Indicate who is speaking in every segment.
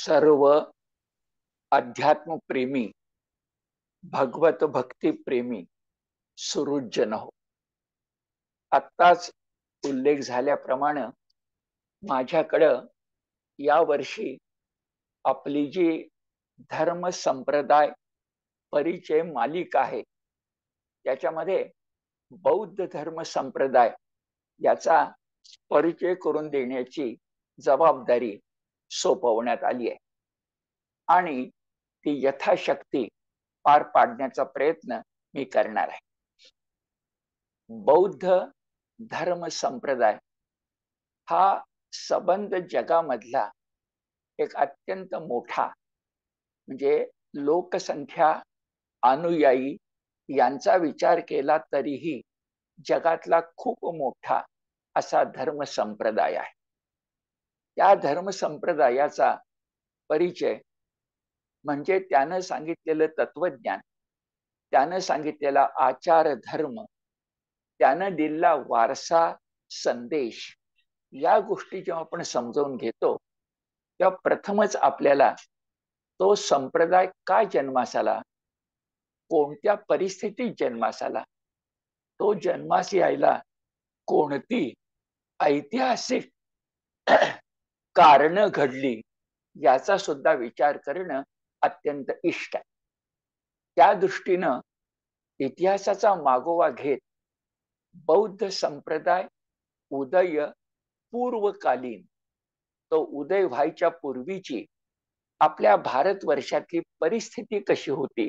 Speaker 1: सर्व अध्यात्म प्रेमी, भगवत भक्ती प्रेमी सुहृदजन हो. आत्ताच उल्लेख झाल्याप्रमाणे माझ्याकडं या वर्षी आपली जी धर्म संप्रदाय परिचय मालिका आहे त्याच्यामध्ये बौद्ध धर्म संप्रदाय याचा परिचय करून देण्याची जबाबदारी सोपवण्यात आली आहे आणि ती यथाशक्ती पार पाडण्याचा प्रयत्न मी करणार आहे. बौद्ध धर्म संप्रदाय हा संबंध जगामधला एक अत्यंत मोठा म्हणजे लोकसंख्या अनुयायी यांचा विचार केला तरीही जगातला खूप मोठा असा धर्म संप्रदाय आहे. त्या धर्म संप्रदायाचा परिचय म्हणजे त्यानं सांगितलेलं तत्वज्ञान, त्यानं सांगितलेला आचार धर्म, त्यानं दिलेला वारसा संदेश, या गोष्टी जेव्हा आपण समजावून घेतो तेव्हा प्रथमच आपल्याला तो संप्रदाय का जन्मास आला, कोणत्या परिस्थितीत जन्मास आला, तो जन्मास यायला कोणती ऐतिहासिक कारण घडली याचा सुद्धा विचार करणं अत्यंत इष्ट आहे. त्या दृष्टीनं इतिहासाचा मागोवा घेत बौद्ध संप्रदाय उदय पूर्वकालीन, तो उदय व्हायच्या पूर्वीची आपल्या भारतवर्षातली परिस्थिती कशी होती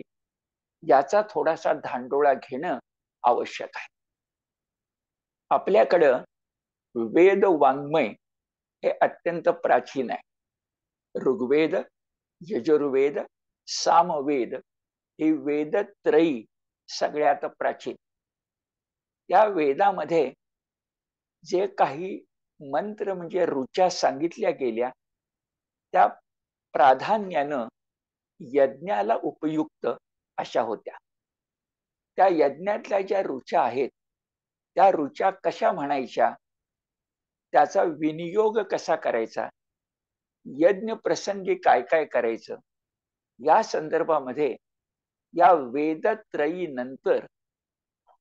Speaker 1: याचा थोडासा धांडोळा घेणं आवश्यक आहे. आपल्याकडं वेद वाङ्मय हे अत्यंत प्राचीन आहे. ऋग्वेद, यजुर्वेद, सामवेद ही वेदत्रयी सगळ्यात प्राचीन. त्या वेदामध्ये जे काही मंत्र म्हणजे ऋचा सांगितल्या गेल्या त्या प्राधान्यानं यज्ञाला उपयुक्त अशा होत्या. त्या यज्ञातल्या ज्या ऋचा आहेत त्या ऋचा कशा म्हणायच्या, त्याचा विनियोग कसा करायचा, यज्ञ प्रसंगी काय काय करायचं, या संदर्भामध्ये या वेदत्रयी नंतर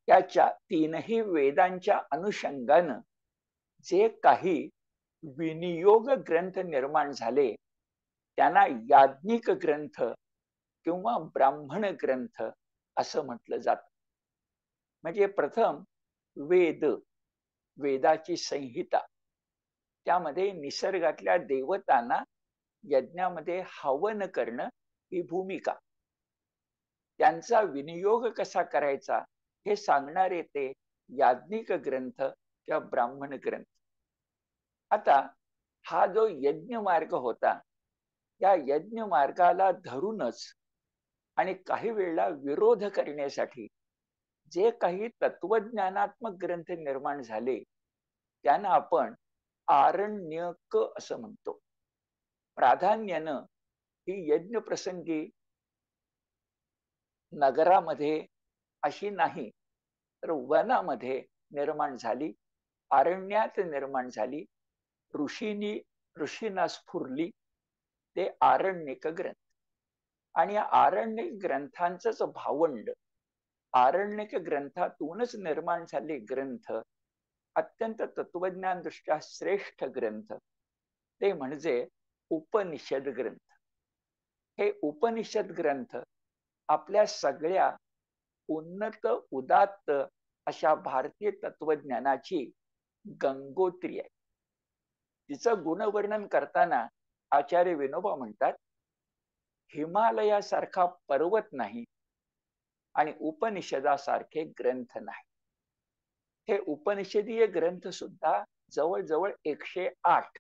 Speaker 1: त्याच्या तीनही वेदांच्या अनुषंगानं जे काही विनियोग ग्रंथ निर्माण झाले त्यांना याज्ञिक ग्रंथ किंवा ब्राह्मण ग्रंथ असं म्हटलं जातं. म्हणजे प्रथम वेद, वेदाची संहिता, त्यामध्ये निसर्गातल्या देवतांना यज्ञामध्ये हवन करणं ही भूमिका, त्यांचा विनियोग कसा करायचा हे सांगणारे ते याज्ञिक ग्रंथ किंवा ब्राह्मण ग्रंथ. आता हा जो यज्ञ मार्ग होता या यज्ञ मार्गाला धरूनच आणि काही वेळेला विरोध करण्यासाठी जे काही तत्वज्ञानात्मक ग्रंथ निर्माण झाले त्यांना आपण आरण्यक असं म्हणतो. प्राधान्यानं ही यज्ञ प्रसंगी नगरामध्ये अशी नाही तर वनामध्ये निर्माण झाली, अरण्यात निर्माण झाली, ऋषींना स्फुरली, ते आरण्यक ग्रंथ. आणि या आरण्यक ग्रंथांचंच भावंड, आरण्यक ग्रंथातूनच निर्माण झाले ग्रंथ अत्यंत तत्वज्ञान दृष्ट्या श्रेष्ठ ग्रंथ ते म्हणजे उपनिषद ग्रंथ. हे उपनिषद ग्रंथ आपल्या सगळ्या उन्नत उदात्त अशा भारतीय तत्वज्ञानाची गंगोत्री आहे. तिचं गुणवर्णन करताना आचार्य विनोबा म्हणतात, हिमालयासारखा पर्वत नाही आणि उपनिषदासारखे ग्रंथ नाही. हे उपनिषदीय ग्रंथ सुद्धा जवळजवळ 108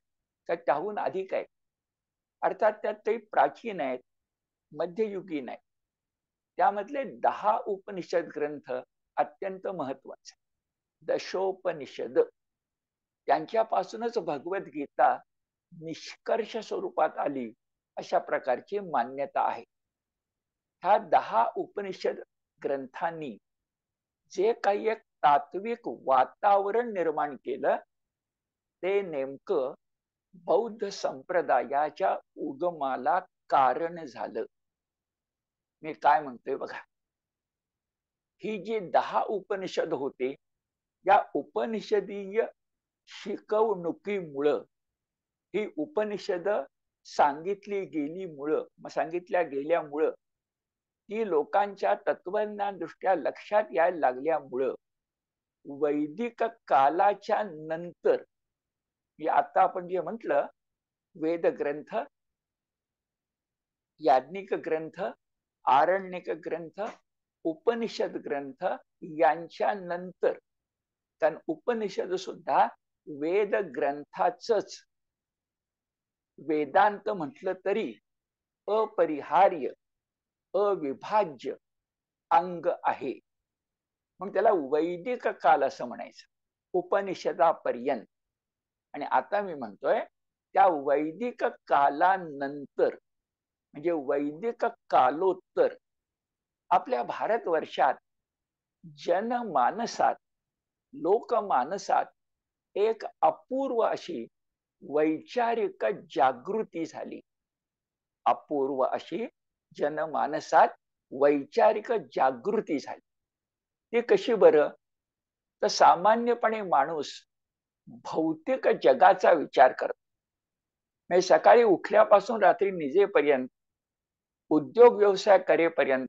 Speaker 1: तर त्याहून अधिक आहेत. अर्थात त्यात काही प्राचीन आहेत, मध्ययुगीन आहेत. त्यामधले 10 उपनिषद ग्रंथ अत्यंत महत्वाचे. दशोपनिषद, त्यांच्यापासूनच भगवद्गीता निष्कर्ष स्वरूपात आली अशा प्रकारची मान्यता आहे. ह्या 10 उपनिषद ग्रंथांनी जे काही एक तात्विक वातावरण निर्माण केलं ते नेमकं बौद्ध संप्रदायाच्या उगमाला कारण झालं. मी काय म्हणतोय बघा, ही जी 10 उपनिषद होते, या उपनिषदीय शिकवणुकीमुळं, ही उपनिषद सांगितल्या गेल्यामुळं, ती लोकांच्या तत्वज्ञान दृष्ट्या लक्षात यायला लागल्यामुळं वैदिक कालाच्या नंतर, आता आपण जे म्हटलं, वेद ग्रंथ, याज्ञिक ग्रंथ, आरण्यक ग्रंथ, उपनिषद ग्रंथ यांच्या नंतर, कारण उपनिषद सुद्धा वेद ग्रंथाचंच वेदांत म्हटलं तरी अपरिहार्य, अविभाज्य अंग आहे. मग त्याला वैदिक काल असं म्हणायचं, उपनिषदापर्यंत. आणि आता मी म्हणतोय, त्या वैदिक कालानंतर म्हणजे वैदिक कालोत्तर आपल्या भारतवर्षात जनमानसात, लोकमानसात एक अपूर्व अशी वैचारिक जागृती झाली. अपूर्व अशी जनमानसात वैचारिक जागृती झाली. ती कशी बरं? तर सामान्यपणे माणूस भौतिक जगाचा विचार करतो. म्हणजे सकाळी उठल्यापासून रात्री निजेपर्यंत, उद्योग व्यवसाय करेपर्यंत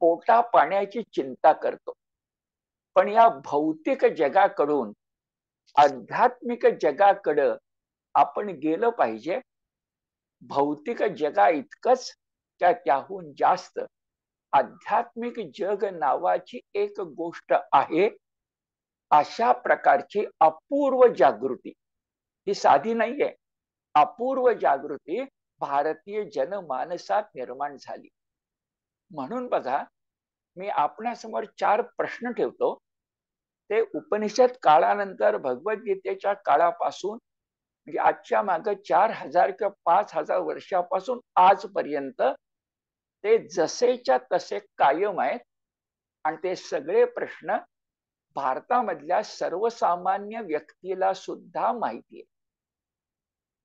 Speaker 1: पोटा पाण्याची चिंता करतो. पण या भौतिक जगाकडून आध्यात्मिक जगाकडं आपण गेलं पाहिजे. भौतिक जगा इतकंच त्याहून जास्त आध्यात्मिक जग नावाची एक गोष्ट आहे. अशा प्रकारची अपूर्व जागृती, ही साधी नाहीये, अपूर्व जागृती भारतीय जनमानसात निर्माण झाली. म्हणून बघा, मी आपणासमोर 4 प्रश्न ठेवतो. ते उपनिषद काळानंतर भगवद्गीतेच्या काळापासून, म्हणजे आजच्या मागे 4000 किंवा 5000 वर्षापासून आजपर्यंत ते जसेच्या तसे कायम आहेत. आणि ते सगळे प्रश्न भारतामधल्या सर्वसामान्य व्यक्तीला सुद्धा माहिती आहे.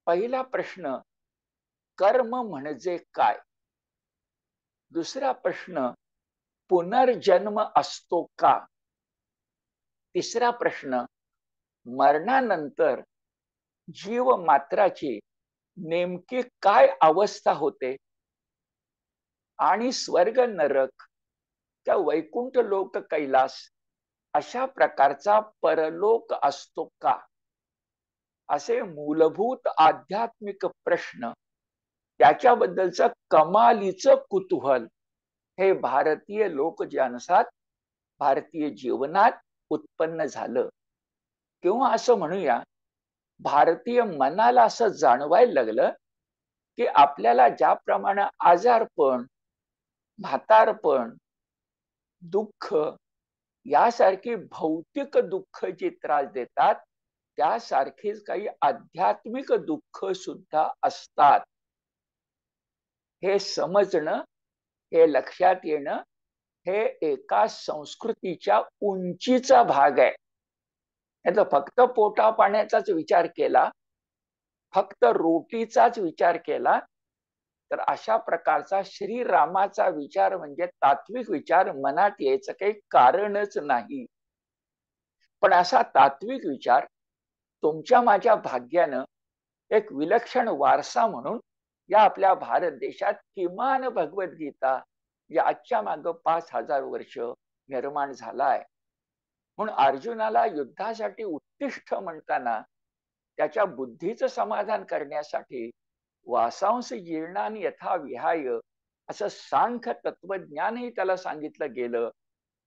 Speaker 1: पहिला प्रश्न, कर्म म्हणजे काय? दुसरा प्रश्न, पुनर्जन्म असतो का? तिसरा प्रश्न, मरणानंतर जीव मात्राची नेमकी काय अवस्था होते? आणि स्वर्ग नरक, त्या वैकुंठ लोक कैलास अशा प्रकारचा परलोक असतो का? असे मूलभूत आध्यात्मिक प्रश्न, त्याच्याबद्दलचं कमालीचं कुतूहल हे भारतीय लोकजानसात, भारतीय जीवनात उत्पन्न झालं. किंवा असं म्हणूया, भारतीय मनाला असं जाणवायला लागलं की आपल्याला ज्याप्रमाणे आजारपण, म्हातारपण, दुःख यासारखी भौतिक दुःख जी त्रास देतात, त्यासारखीच काही आध्यात्मिक दुःख सुद्धा असतात. हे समजणं, हे लक्षात येणं, हे एका संस्कृतीच्या उंचीचा भाग आहे. नाही फक्त पोटा पाण्याचाच विचार केला, फक्त रोटीचाच विचार केला, तर अशा प्रकारचा श्रीरामाचा विचार म्हणजे तात्विक विचार मनात यायचं काही कारणच नाही. पण असा तात्विक विचार तुमच्या माझ्या भाग्यानं एक विलक्षण वारसा म्हणून या आपल्या भारत देशात किमान भगवद्गीता या आजच्या मागे 5000 वर्ष निर्माण झालाय. म्हणून अर्जुनाला युद्धासाठी उत्तिष्ठ म्हणताना त्याच्या बुद्धीचं समाधान करण्यासाठी वासांस जीर्णानि यथा विहाय असं सांख्य तत्वज्ञानही त्याला सांगितलं गेलं.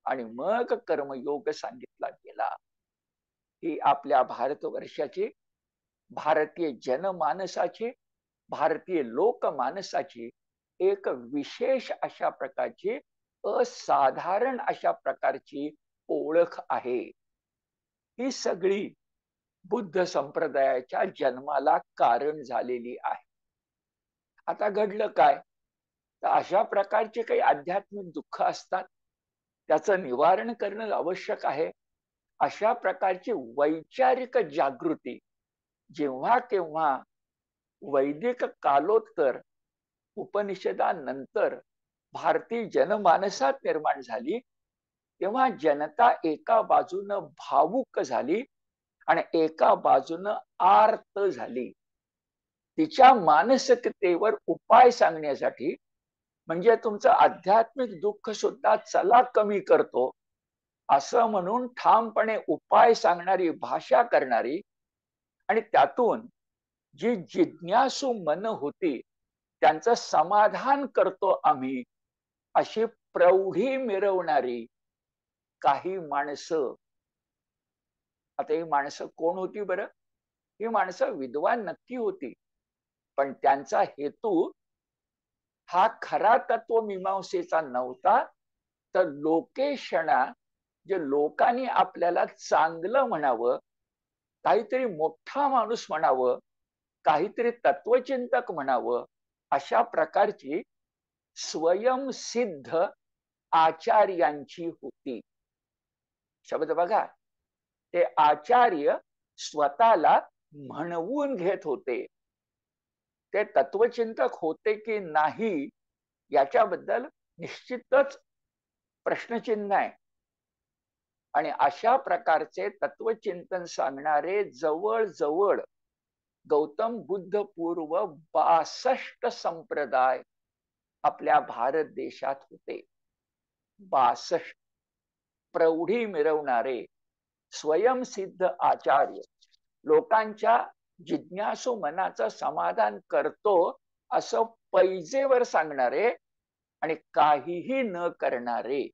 Speaker 1: आणि मग कर्मयोग सांगितला गेला. ही आपल्या भारतवर्षाची, भारतीय जनमानसाची, भारतीय लोकमानसाची एक विशेष अशा प्रकारची, असाधारण अशा प्रकारची ओळख आहे. ही सगळी बुद्ध संप्रदायाच्या जन्माला कारण झालेली आहे. आता घडलं काय? तर अशा प्रकारचे काही आध्यात्मिक दुःख असतात, त्याचं निवारण करणं आवश्यक आहे. अशा प्रकारची वैचारिक जागृती जेव्हा केव्हा वैदिक कालोत्तर उपनिषदानंतर भारतीय जनमानसात निर्माण झाली, तेव्हा जनता एका बाजूनं भावुक झाली आणि एका बाजूनं आर्त झाली. तिच्या मानसिकतेवर उपाय सांगण्यासाठी, म्हणजे तुमचं आध्यात्मिक दुःख सुद्धा चला कमी करतो असं म्हणून ठामपणे उपाय सांगणारी भाषा करणारी आणि त्यातून जी जिज्ञासू मन होती त्यांचं समाधान करतो आम्ही अशी प्रौढी मिरवणारी काही माणसं. आता ही माणसं कोण होती बरं? ही माणसं विद्वान नक्की होती, पण त्यांचा हेतू हा खरा तत्वमीमांसेचा नव्हता, तर लोकेशणा, जे लोकांनी आपल्याला चांगलं म्हणावं, काहीतरी मोठा माणूस म्हणावं, काहीतरी तत्वचिंतक म्हणावं, अशा प्रकारची स्वयंसिद्ध आचार्यांची होती. शब्द बघा, ते आचार्य स्वतःला म्हणवून घेत होते. ते तत्वचिंतक होते की नाही याच्याबद्दल निश्चितच प्रश्नचिन्ह आहे. आणि अशा प्रकारचे तत्वचिंतन सांगणारे जवळजवळ गौतम बुद्ध पूर्व 62 संप्रदाय आपल्या भारत देशात होते. 62 प्रौढी मिरवणारे स्वयंसिद्ध आचार्य, लोकांच्या जिज्ञासू मनाचं समाधान करतो असं पैजेवर सांगणारे आणि काहीही न करणारे.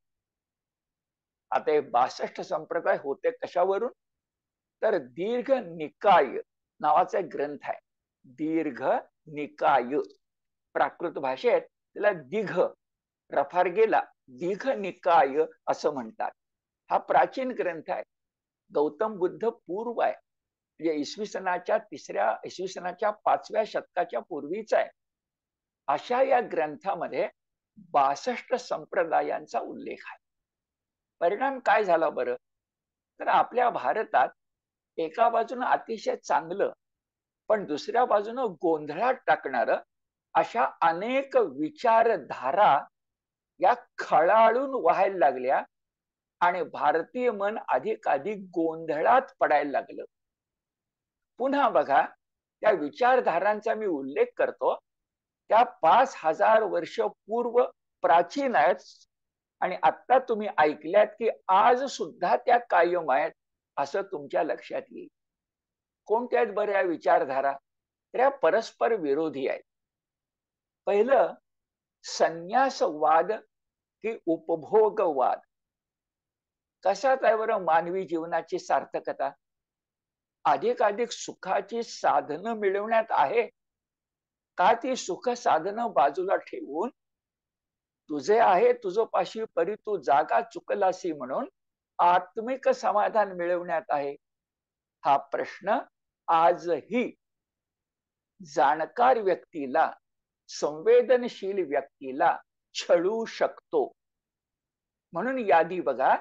Speaker 1: आता हे 62 संप्रदाय होते कशावरून? तर दीर्घ निकाय नावाचा एक ग्रंथ आहे. दीर्घ निकाय, प्राकृत भाषेत त्याला दिघ, रफार गेला, दीर्घ निकाय असं म्हणतात. हा प्राचीन ग्रंथ आहे, गौतम बुद्ध पूर्व आहे, म्हणजे इसवी सनाच्या 5व्या शतकाच्या पूर्वीचा आहे. अशा या ग्रंथामध्ये 62 संप्रदायांचा उल्लेख आहे. परिणाम काय झाला बरं? तर आपल्या भारतात एका बाजूनं अतिशय चांगलं पण दुसऱ्या बाजूनं गोंधळात टाकणारं अशा अनेक विचारधारा या खळाळून व्हायला लागल्या आणि भारतीय मन अधिकाधिक गोंधळात पडायला लागलं. पुन्हा बघा, त्या विचारधारांचा मी उल्लेख करतो, त्या 5000 वर्ष पूर्व प्राचीन आहेत आणि आता तुम्ही ऐकल्यात की आज सुद्धा त्या कायम आहेत असं तुमच्या लक्षात येईल. कोणत्या आहेत बऱ्या विचारधारा? त्या परस्पर विरोधी आहेत. पहिलं, संन्यासवाद की उपभोगवाद. कशात आहे बरं मानवी जीवनाची सार्थकता? अधिकाधिक सुखाची साधनं मिळवण्यात आहे का ती सुख साधनं बाजूला ठेवून तुझे आहे तुझं पाशी परी तू जागा चुकलासी म्हणून आत्मिक समाधान मिळवण्यात आहे? हा प्रश्न आजही जाणकार व्यक्तीला, संवेदनशील व्यक्तीला छळू शकतो. म्हणून यादी बघा,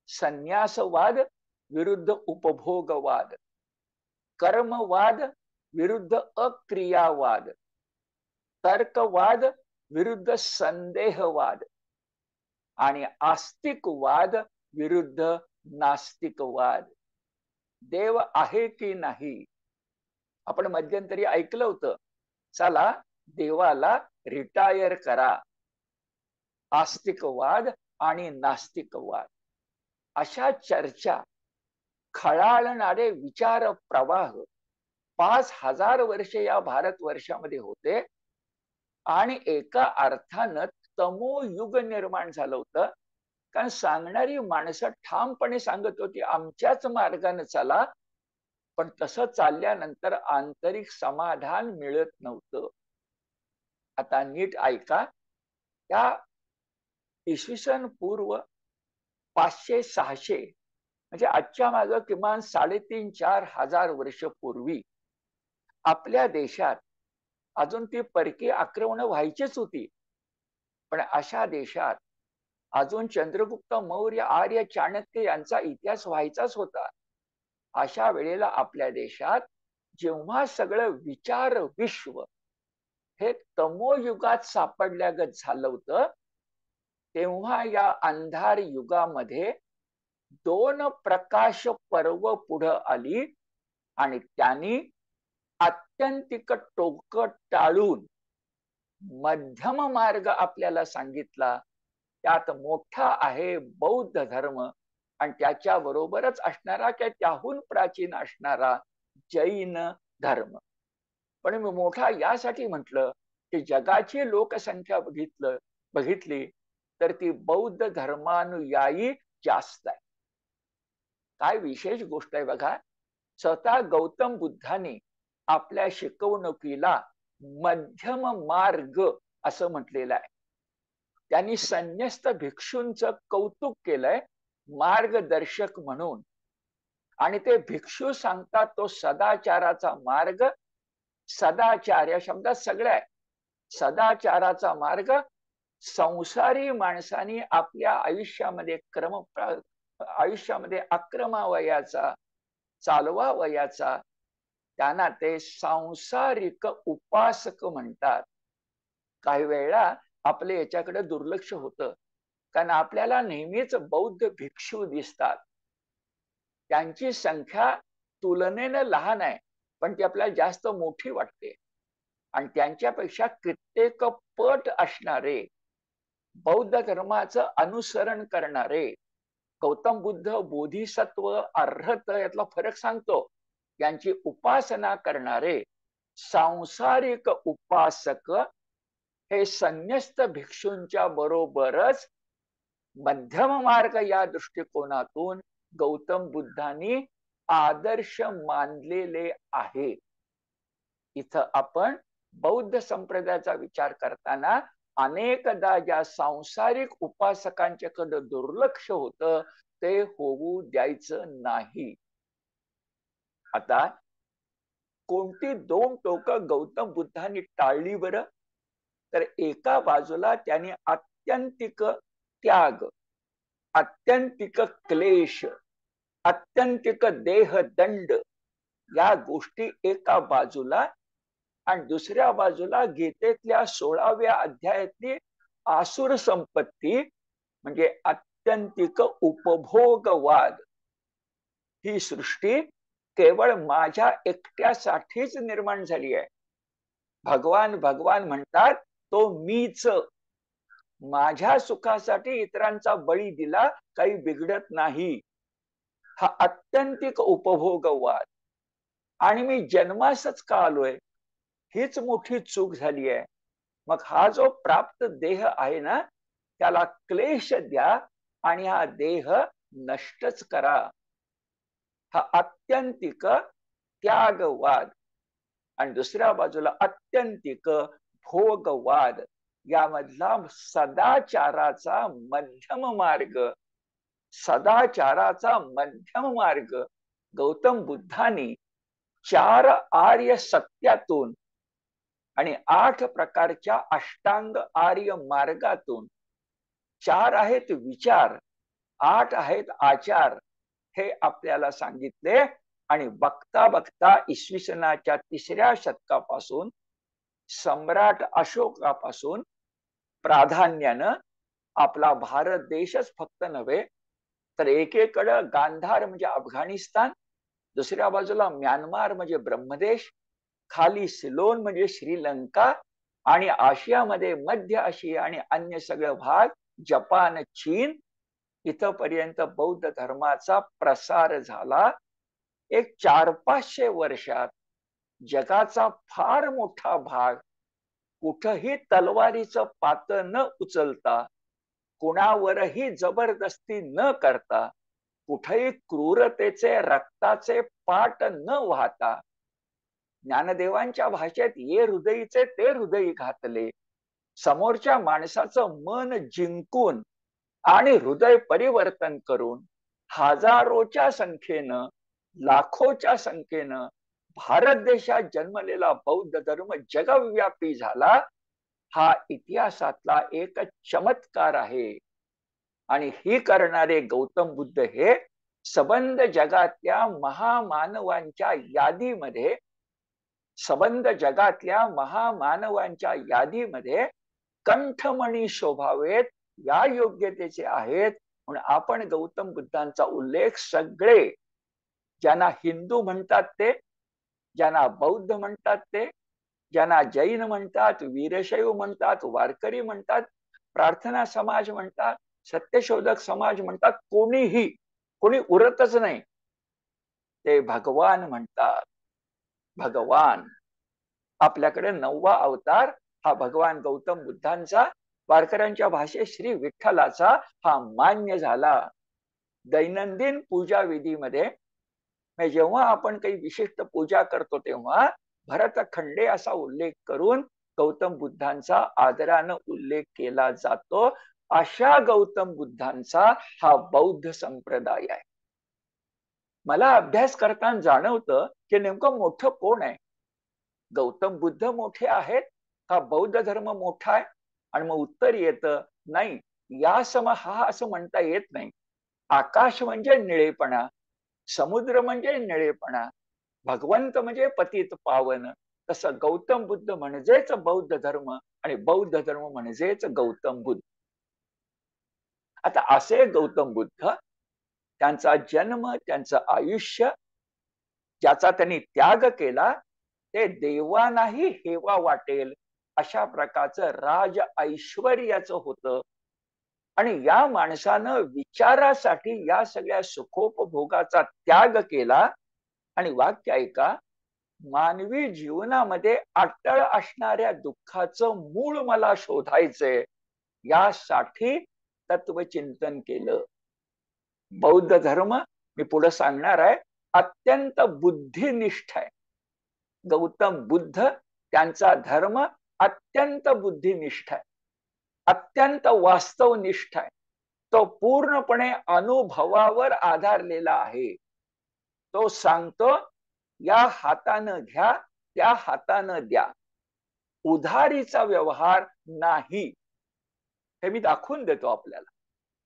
Speaker 1: संन्यासवाद विरुद्ध उपभोगवाद, कर्मवाद विरुद्ध अक्रियावाद, तर्कवाद विरुद्ध संदेहवाद आणि आस्तिकवाद विरुद्ध नास्तिकवाद. देव आहे की नाही? आपण मध्यंतरी ऐकलं होतं, चला देवाला रिटायर करा. आस्तिकवाद आणि नास्तिकवाद अशा चर्चा, खळाळणारे विचार प्रवाह 5000 वर्ष या भारतवर्षामध्ये होते आणि एका अर्थानं तमोयुग निर्माण झालं होतं. कारण सांगणारी माणसं ठामपणे सांगत होती, आमच्याच मार्गाने चला, पण तसं चालल्यानंतर आंतरिक समाधान मिळत नव्हतं. आता नीट ऐका, त्या इसवी सन पूर्व 500-600 म्हणजे आजच्या मागं किमान 3,500-4 हजार वर्ष पूर्वी आपल्या देशात अजून ती परकीय आक्रमण व्हायचीच होती, पण अशा देशात अजून चंद्रगुप्त मौर्य, आर्य, चाणक्य यांचा इतिहास व्हायचाच होता. अशा वेळेला आपल्या देशात जेव्हा सगळं विचार विश्व हे तमोयुगात सापडल्यागत झालं होतं, तेव्हा या अंधार युगामध्ये दोन प्रकाश पर्व पुढं आली आणि त्यांनी आत्यंतिक टोक टाळून मध्यम मार्ग आपल्याला सांगितला. त्यात मोठा आहे बौद्ध धर्म आणि त्याच्या बरोबरच असणारा किंवा त्याहून प्राचीन असणारा जैन धर्म. पण मी मोठा यासाठी म्हटलं की जगाची लोकसंख्या बघितली तर ती बौद्ध धर्मानुयायी जास्त आहे. काय विशेष गोष्ट आहे बघा, स्वतः गौतम बुद्धांनी आपल्या शिकवणुकीला मध्यम मार्ग असं म्हटलेलं आहे. त्यांनी संन्यस्त भिक्षूंचं कौतुक केलंय मार्गदर्शक म्हणून. आणि ते भिक्षू सांगतात तो सदाचाराचा मार्ग. सदाचार या शब्दात सगळं आहे. सदाचाराचा मार्ग संसारी माणसांनी आपल्या आयुष्यामध्ये अक्रमावयाचा, चालवावयाचा, त्यांना ते सांसारिक उपासक म्हणतात. काही वेळा आपले याच्याकडे दुर्लक्ष होतं, कारण आपल्याला नेहमीच बौद्ध भिक्षू दिसतात. त्यांची संख्या तुलनेनं लहान आहे, पण ती आपल्याला जास्त मोठी वाटते. आणि त्यांच्यापेक्षा कित्येक पट असणारे, बौद्ध धर्माचं अनुसरण करणारे, गौतम बुद्ध बोधिसत्व अर्हत यातला फरक सांगतो, यांची उपासना करणारे सांसारिक उपासक हे संन्यस्त भिक्षूंच्या बरोबरच मध्यम मार्ग या दृष्टिकोनातून गौतम बुद्धांनी आदर्श मानलेले आहे. इथं आपण बौद्ध संप्रदायाचा विचार करताना अनेकदा ज्या सांसारिक उपासकांच्याकडे दुर्लक्ष होतं ते होऊ द्यायचं नाही. आता कोणती दोन टोकं गौतम बुद्धांनी टाळली बरं? तर एका बाजूला त्यांनी आत्यंतिक त्याग, आत्यंतिक क्लेश, आत्यंतिक देहदंड या गोष्टी एका बाजूला, आणि दुसऱ्या बाजूला गीतेतल्या 16व्या अध्यायातली आसुर संपत्ती म्हणजे आत्यंतिक उपभोगवाद. ही सृष्टी केवळ माझ्या एकट्यासाठीच निर्माण झाली आहे. भगवान भगवान म्हणतात तो मीच. माझ्या सुखासाठी इतरांचा बळी दिला काही बिघडत नाही. हा आत्यंतिक उपभोगवाद. आणि मी जन्मासच का आलोय हीच मोठी चूक झाली आहे. मग हा जो प्राप्त देह आहे ना, त्याला क्लेश द्या आणि हा देह नष्टच करा. हा आत्यंतिक त्यागवाद. आणि दुसऱ्या बाजूला आत्यंतिक भोगवाद. यामधला सदाचाराचा मध्यम मार्ग, सदाचाराचा मध्यम मार्ग गौतम बुद्धांनी 4 आर्य सत्यातून आणि 8 प्रकारच्या अष्टांग आर्य मार्गातून, 4 आहेत विचार, 8 आहेत आचार, हे आपल्याला सांगितले. आणि बघता बघता इसवी सनाच्या 3ऱ्या शतकापासून सम्राट अशोकापासून प्राधान्यानं आपला भारत देशच फक्त नव्हे तर एकेकडं गांधार म्हणजे अफगाणिस्तान, दुसऱ्या बाजूला म्यानमार म्हणजे ब्रह्मदेश, खाली सिलोन म्हणजे श्रीलंका, आणि आशियामध्ये मध्य आशिया आणि अन्य सगळे भाग, जपान, चीन, इथपर्यंत बौद्ध धर्माचा प्रसार झाला. एक 400-500 वर्षात जगाचा फार मोठा भाग कुठंही तलवारीचं पातं न उचलता, कुणावरही जबरदस्ती न करता, कुठेही क्रूरतेचे रक्ताचे पाट न वाहता, ज्ञानदेवांच्या भाषेत ये हृदयीचे ते हृदयी घातले, समोरच्या माणसाचं मन जिंकून आणि हृदय परिवर्तन करून हजारोच्या संख्येनं, लाखोच्या संख्येनं भारत देशात जन्मलेला बौद्ध धर्म जगव्यापी झाला. हा इतिहासातला एक चमत्कार आहे. आणि ही करणारे गौतम बुद्ध हे सबंध जगातल्या महामानवांच्या यादीमध्ये संबंध जगातल्या महामानवांच्या यादीमध्ये कंठमणी शोभावेत या योग्यतेचे आहेत. म्हणून आपण गौतम बुद्धांचा उल्लेख सगळे, ज्यांना हिंदू म्हणतात ते, ज्यांना बौद्ध म्हणतात ते, ज्यांना जैन म्हणतात, वीरशैव म्हणतात, वारकरी म्हणतात, प्रार्थना समाज म्हणतात, सत्यशोधक समाज म्हणतात, कोणी उरतच नाही, ते भगवान म्हणतात. भगवान आपल्याकडे 9वा अवतार हा भगवान गौतम बुद्धांचा, वारकऱ्यांच्या भाषेत श्री विठ्ठलाचा हा मान्य झाला. दैनंदिन पूजा विधीमध्ये जेव्हा आपण काही विशिष्ट पूजा करतो तेव्हा भरतखंडे असा उल्लेख करून गौतम बुद्धांचा आदरानं उल्लेख केला जातो. अशा गौतम बुद्धांचा हा बौद्ध संप्रदाय आहे. मला अभ्यास करताना जाणवतं की नेमकं मोठं कोण आहे, गौतम बुद्ध मोठे आहेत का बौद्ध धर्म मोठा आहे? आणि मग उत्तर येतं नाही, या सम हा असं म्हणता येत नाही. आकाश म्हणजे निळेपणा, समुद्र म्हणजे निळेपणा, भगवंत म्हणजे पतित पावन, तसं गौतम बुद्ध म्हणजेच बौद्ध धर्म आणि बौद्ध धर्म म्हणजेच गौतम बुद्ध. आता असे गौतम बुद्ध, त्यांचा जन्म, त्यांचं आयुष्य, ज्याचा त्यांनी त्याग केला, ते देवांनाही हेवा वाटेल अशा प्रकारचं राज ऐश्वर्याचं होतं. आणि या माणसानं विचारासाठी या सगळ्या सुखोपभोगाचा त्याग केला. आणि वाक्य ऐका, मानवी जीवनामध्ये अटळ असणाऱ्या दुःखाचं मूळ मला शोधायचंय, यासाठी तत्वचिंतन केलं. बौद्ध धर्म, मी पुढे सांगणार आहे, अत्यंत बुद्धिनिष्ठ आहे. गौतम बुद्ध, त्यांचा धर्म अत्यंत बुद्धिनिष्ठ आहे, अत्यंत वास्तवनिष्ठ आहे. तो पूर्णपणे अनुभवावर आधारलेला आहे. तो सांगतो, या हातानं घ्या, त्या हातानं द्या, उधारीचा व्यवहार नाही, हे मी दाखवून देतो आपल्याला.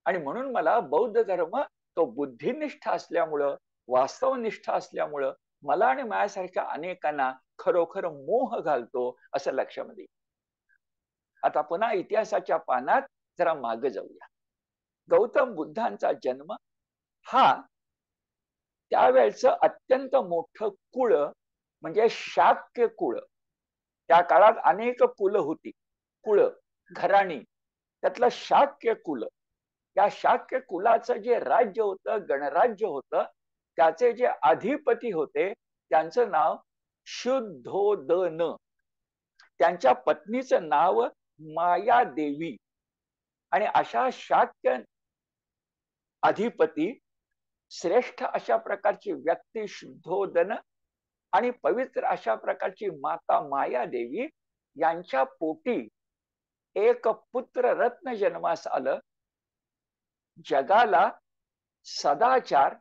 Speaker 1: आणि म्हणून मला बौद्ध धर्म तो बुद्धिनिष्ठ असल्यामुळं, वास्तवनिष्ठ असल्यामुळं मला आणि माझ्यासारख्या अनेकांना खरोखर मोह घालतो, असं लक्षामध्ये. आता पुन्हा इतिहासाच्या पानात जरा मागे जाऊया. गौतम बुद्धांचा जन्म हा त्यावेळचं अत्यंत मोठं कुळ म्हणजे शाक्य कुळ. त्या काळात अनेक कुल होती, कुळ, घराणी, त्यातलं शाक्य कुल. या शाक्य कुलाचं जे राज्य होतं, गणराज्य होतं, त्याचे जे अधिपती होते त्यांचं नाव शुद्धोदन. त्यांच्या पत्नीचं नाव मायादेवी. आणि अशा शाक्य अधिपती, श्रेष्ठ अशा प्रकारची व्यक्ती शुद्धोदन आणि पवित्र अशा प्रकारची माता मायादेवी यांच्या पोटी एक पुत्र रत्न जन्मास आलं. जगाला सदाचार,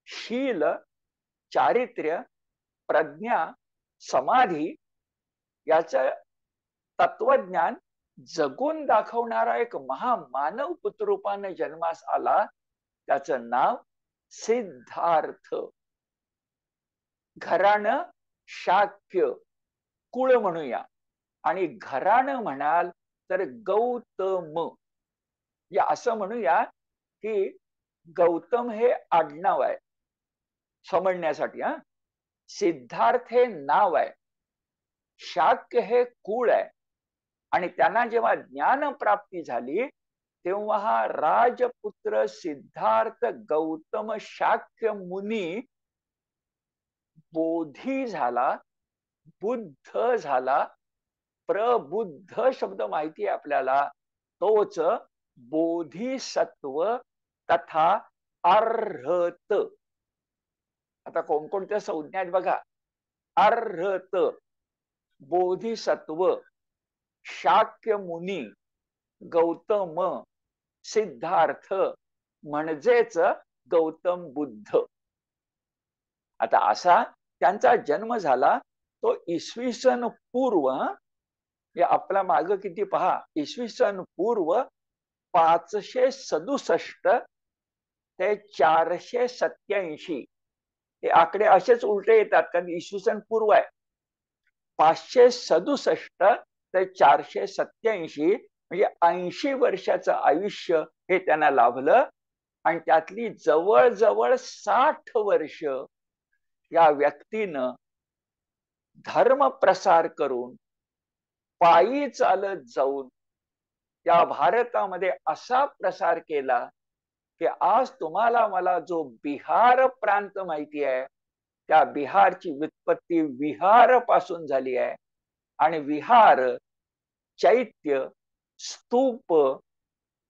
Speaker 1: शील, चारित्र्य, प्रज्ञा, समाधी याचं तत्वज्ञान जगून दाखवणारा एक महामानव पुत्ररूपाने जन्मास आला. त्याचं नाव सिद्धार्थ. घराणं शाक्य, कुळ म्हणूया, आणि घराणं म्हणाल तर गौतम, या असं म्हणूया की गौतम हे आडनाव आहे समजण्यासाठी. सिद्धार्थ हे नाव आहे, शाक्य हे कुळ आहे. आणि त्यांना जेव्हा ज्ञान प्राप्ती झाली तेव्हा हा राजपुत्र सिद्धार्थ गौतम शाक्य मुनी बोधी झाला, बुद्ध झाला. प्रबुद्ध शब्द माहिती आहे आपल्याला, तोच बोधिसत्व तथा अर्हत. आता कोणकोणत्या संज्ञा आहेत बघा. अर्हत, बोधिसत्व, शाक्य मुनी, गौतम, सिद्धार्थ म्हणजेच गौतम बुद्ध. आता असा त्यांचा जन्म झाला तो इसवी सन पूर्व, आपला माग किती पहा, इसवी सन पूर्व 567 ते 487. हे आकडे असेच उलटे येतात कारण इसवी सन पूर्व आहे. 567 ते 487 म्हणजे 80 वर्षाचं आयुष्य हे त्यांना लाभलं. आणि त्यातली जवळजवळ 60 वर्ष या व्यक्तीनं धर्म प्रसार करून पायी चालत जाऊन त्या भारतामध्ये असा प्रसार केला की आज तुम्हाला मला जो बिहार प्रांत माहिती आहे, त्या बिहारची व्युत्पत्ती विहार पासून झाली आहे. आणि विहार, चैत्य, स्तूप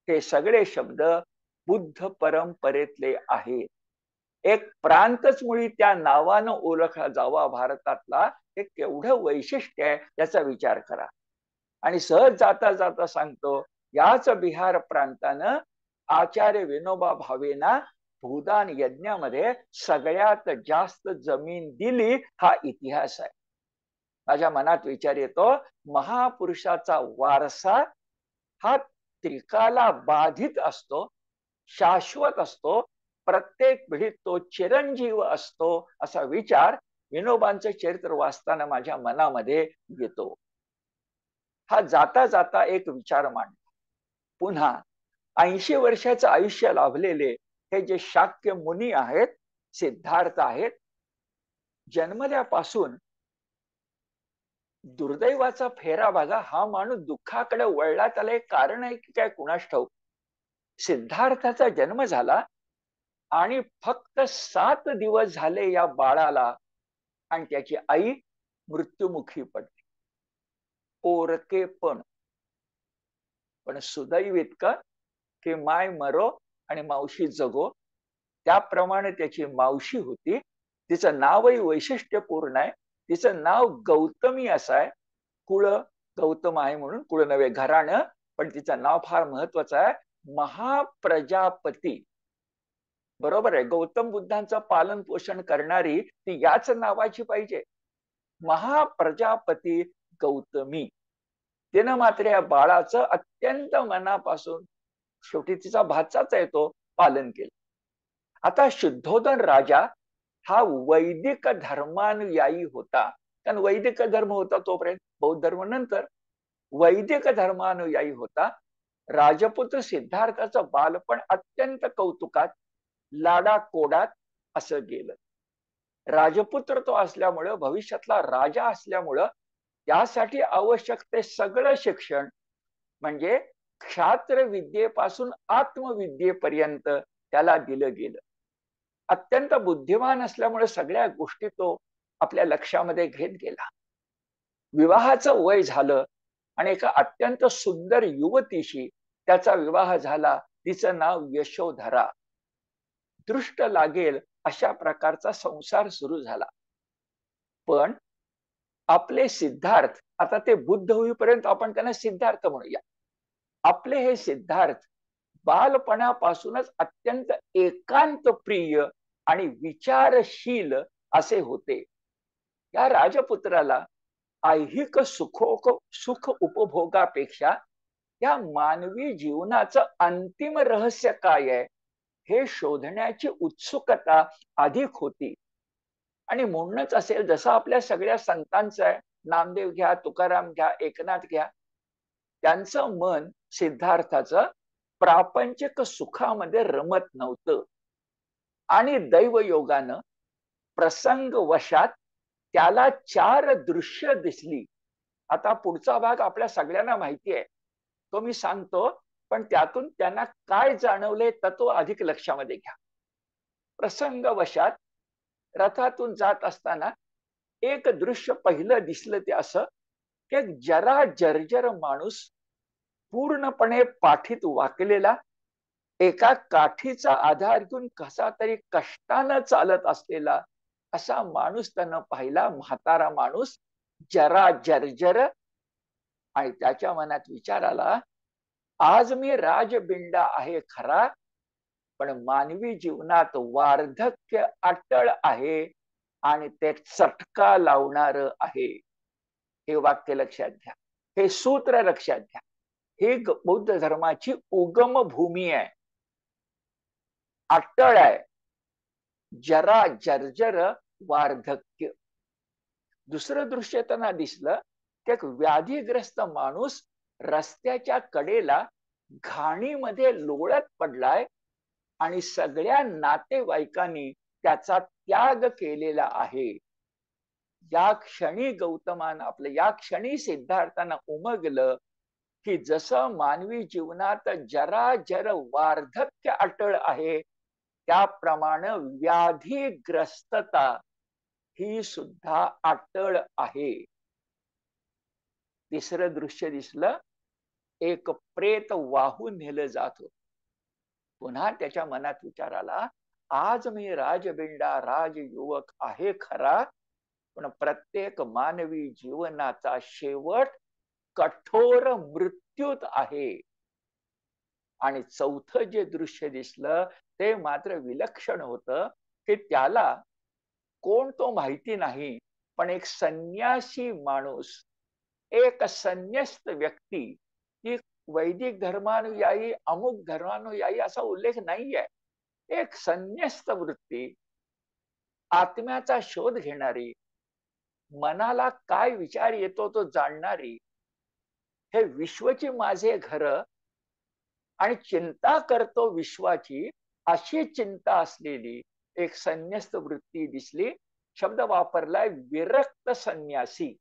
Speaker 1: हे सगळे शब्द बुद्ध परंपरेतले आहेत. एक प्रांतच मुळी त्या नावानं ओळखला जावा भारतातला, हे केवढं वैशिष्ट्य आहे याचा विचार करा. आणि सहज जाता जाता सांगतो, याच बिहार प्रांतानं आचार्य विनोबा भावेना भूदान यज्ञामध्ये सगळ्यात जास्त जमीन दिली, हा इतिहास आहे. माझ्या मनात विचार येतो, महापुरुषाचा वारसा हा त्रिकाला बाधित असतो, शाश्वत असतो, प्रत्येक पिढीत तो चिरंजीव असतो, असा विचार विनोबांचं चरित्र वाचताना माझ्या मनामध्ये येतो. हा जाता जाता एक विचार मांडला. पुन्हा 80 वर्षाचं आयुष्य लाभलेले हे जे शाक्य मुनी आहेत, सिद्धार्थ आहेत, जन्मल्यापासून दुर्दैवाचा फेरा बघा, हा माणूस दुःखाकडे वळला, त्याला एक कारण आहे की काय कुणास ठाऊक. सिद्धार्थाचा जन्म झाला आणि फक्त 7 दिवस झाले या बाळाला आणि त्याची आई मृत्युमुखी पडली. पोरके पण सुदैव इतकं की माय मरो आणि मावशी जगो. त्याप्रमाणे त्याची मावशी होती, तिचं नावही वैशिष्ट्यपूर्ण आहे. तिचं नाव गौतमी असं आहे. कुळ गौतम आहे म्हणून कुळ नव्हे, घराणं, पण तिचं नाव फार महत्वाचं आहे, महाप्रजापती. बरोबर आहे, गौतम बुद्धांचं पालन पोषण करणारी ती याच नावाची पाहिजे, महाप्रजापती गौतमी. तिनं मात्र या बाळाचं अत्यंत मनापासून, शेवटी तिचा भाचाच आहे तो, पालन केलं. आता शुद्धोधन राजा हा वैदिक धर्मानुयायी होता, कारण वैदिक धर्म होता तोपर्यंत, बौद्ध धर्म नंतर. वैदिक धर्मानुयायी होता. राजपुत्र सिद्धार्थाचं बालपण अत्यंत कौतुकात, लाडा कोडात असं गेलं. राजपुत्र तो असल्यामुळं, भविष्यातला राजा असल्यामुळं, त्यासाठी आवश्यक ते सगळं शिक्षण म्हणजे क्षात्र विद्येपासून आत्मविद्येपर्यंत त्याला दिलं गेलं. अत्यंत बुद्धिमान असल्यामुळे सगळ्या गोष्टी तो आपल्या लक्षामध्ये घेत गेला. विवाहाचं वय झालं आणि एका अत्यंत सुंदर युवतीशी त्याचा विवाह झाला. तिचं नाव यशोधरा. दृष्ट लागेल अशा प्रकारचा संसार सुरू झाला. पण आपले सिद्धार्थ, आता ते बुद्ध होईपर्यंत आपण त्यांना सिद्धार्थ म्हणूया, आपले हे सिद्धार्थ बालपणापासूनच अत्यंत एकांत प्रिय आणि विचारशील असे होते. या राजपुत्राला ऐहिक सुख उपभोगापेक्षा या मानवी जीवनाचं अंतिम रहस्य काय आहे हे शोधण्याची उत्सुकता अधिक होती. आणि म्हणूनच असेल, जसं आपल्या सगळ्या संतांचं आहे, नामदेव घ्या, तुकाराम घ्या, एकनाथ घ्या, त्यांचं मन सिद्धार्थाचं प्रापंचिक सुखामध्ये रमत नव्हतं. आणि दैवयोगानं प्रसंग वशात त्याला 4 दृश्य दिसली. आता पुढचा भाग आपल्या सगळ्यांना माहिती आहे, तो मी सांगतो, पण त्यातून त्यांना काय जाणवले तो अधिक लक्षामध्ये घ्या. प्रसंग वशात रथातून जात असताना एक दृश्य पहिलं दिसलं, ते असं की जरा जर्जर माणूस, पूर्णपणे पाठीत वाकलेला, एका काठीचा आधार घेऊन कसा तरी कष्टानं चालत असलेला असा माणूस त्यानं पाहिला. म्हातारा माणूस, जरा जर्जर. आणि त्याच्या मनात विचार आला, आज मी राजबिंडा आहे खरा, पण मानवी जीवनात वार्धक्य अटळ आहे आणि ते चटका लावणार आहे. हे वाक्य लक्षात घ्या, हे सूत्र लक्षात घ्या. हे बौद्ध धर्माची उगम भूमी आहे. अटळ आहे, जरा जर्जर वार्धक्य. दुसरं दृश्य त्यांना दिसलं की एक व्याधीग्रस्त माणूस रस्त्याच्या कडेला घाणीमध्ये लोळत पडलाय आणि सगळ्या नातेवाईकांनी त्याचा त्याग केलेला आहे. या क्षणी गौतमान आपलं, या क्षणी सिद्धार्थांना उमगलं की जसं मानवी जीवनात जराजर वार्धक्य अटळ आहे, त्याप्रमाणे व्याधीग्रस्तता ही सुद्धा अटळ आहे. तिसरं दृश्य दिसलं, एक प्रेत वाहून नेलं जात होत. पुन्हा त्याच्या मनात विचार आला, आज मी राजबिंडा राजयुवक आहे खरा, पण प्रत्येक मानवी जीवनाचा शेवट कठोर मृत्यूत आहे. आणि चौथं जे दृश्य दिसलं ते मात्र विलक्षण होतं की त्याला कोण तो माहिती नाही, पण एक संन्यासी माणूस, एक संन्यस्त व्यक्ती, की वैदिक धर्मानुयायी अमुक धर्मानुयायी असा उल्लेख नाहीये, एक संन्यस्त वृत्ती, आत्म्याचा शोध घेणारी, मनाला काय विचार येतो तो जाणणारी, हे विश्वची माझे घर आणि चिंता करतो विश्वाची, अशी चिंता असलेली एक संन्यस्त वृत्ती दिसली. शब्द वापरलाय विरक्त संन्यासी.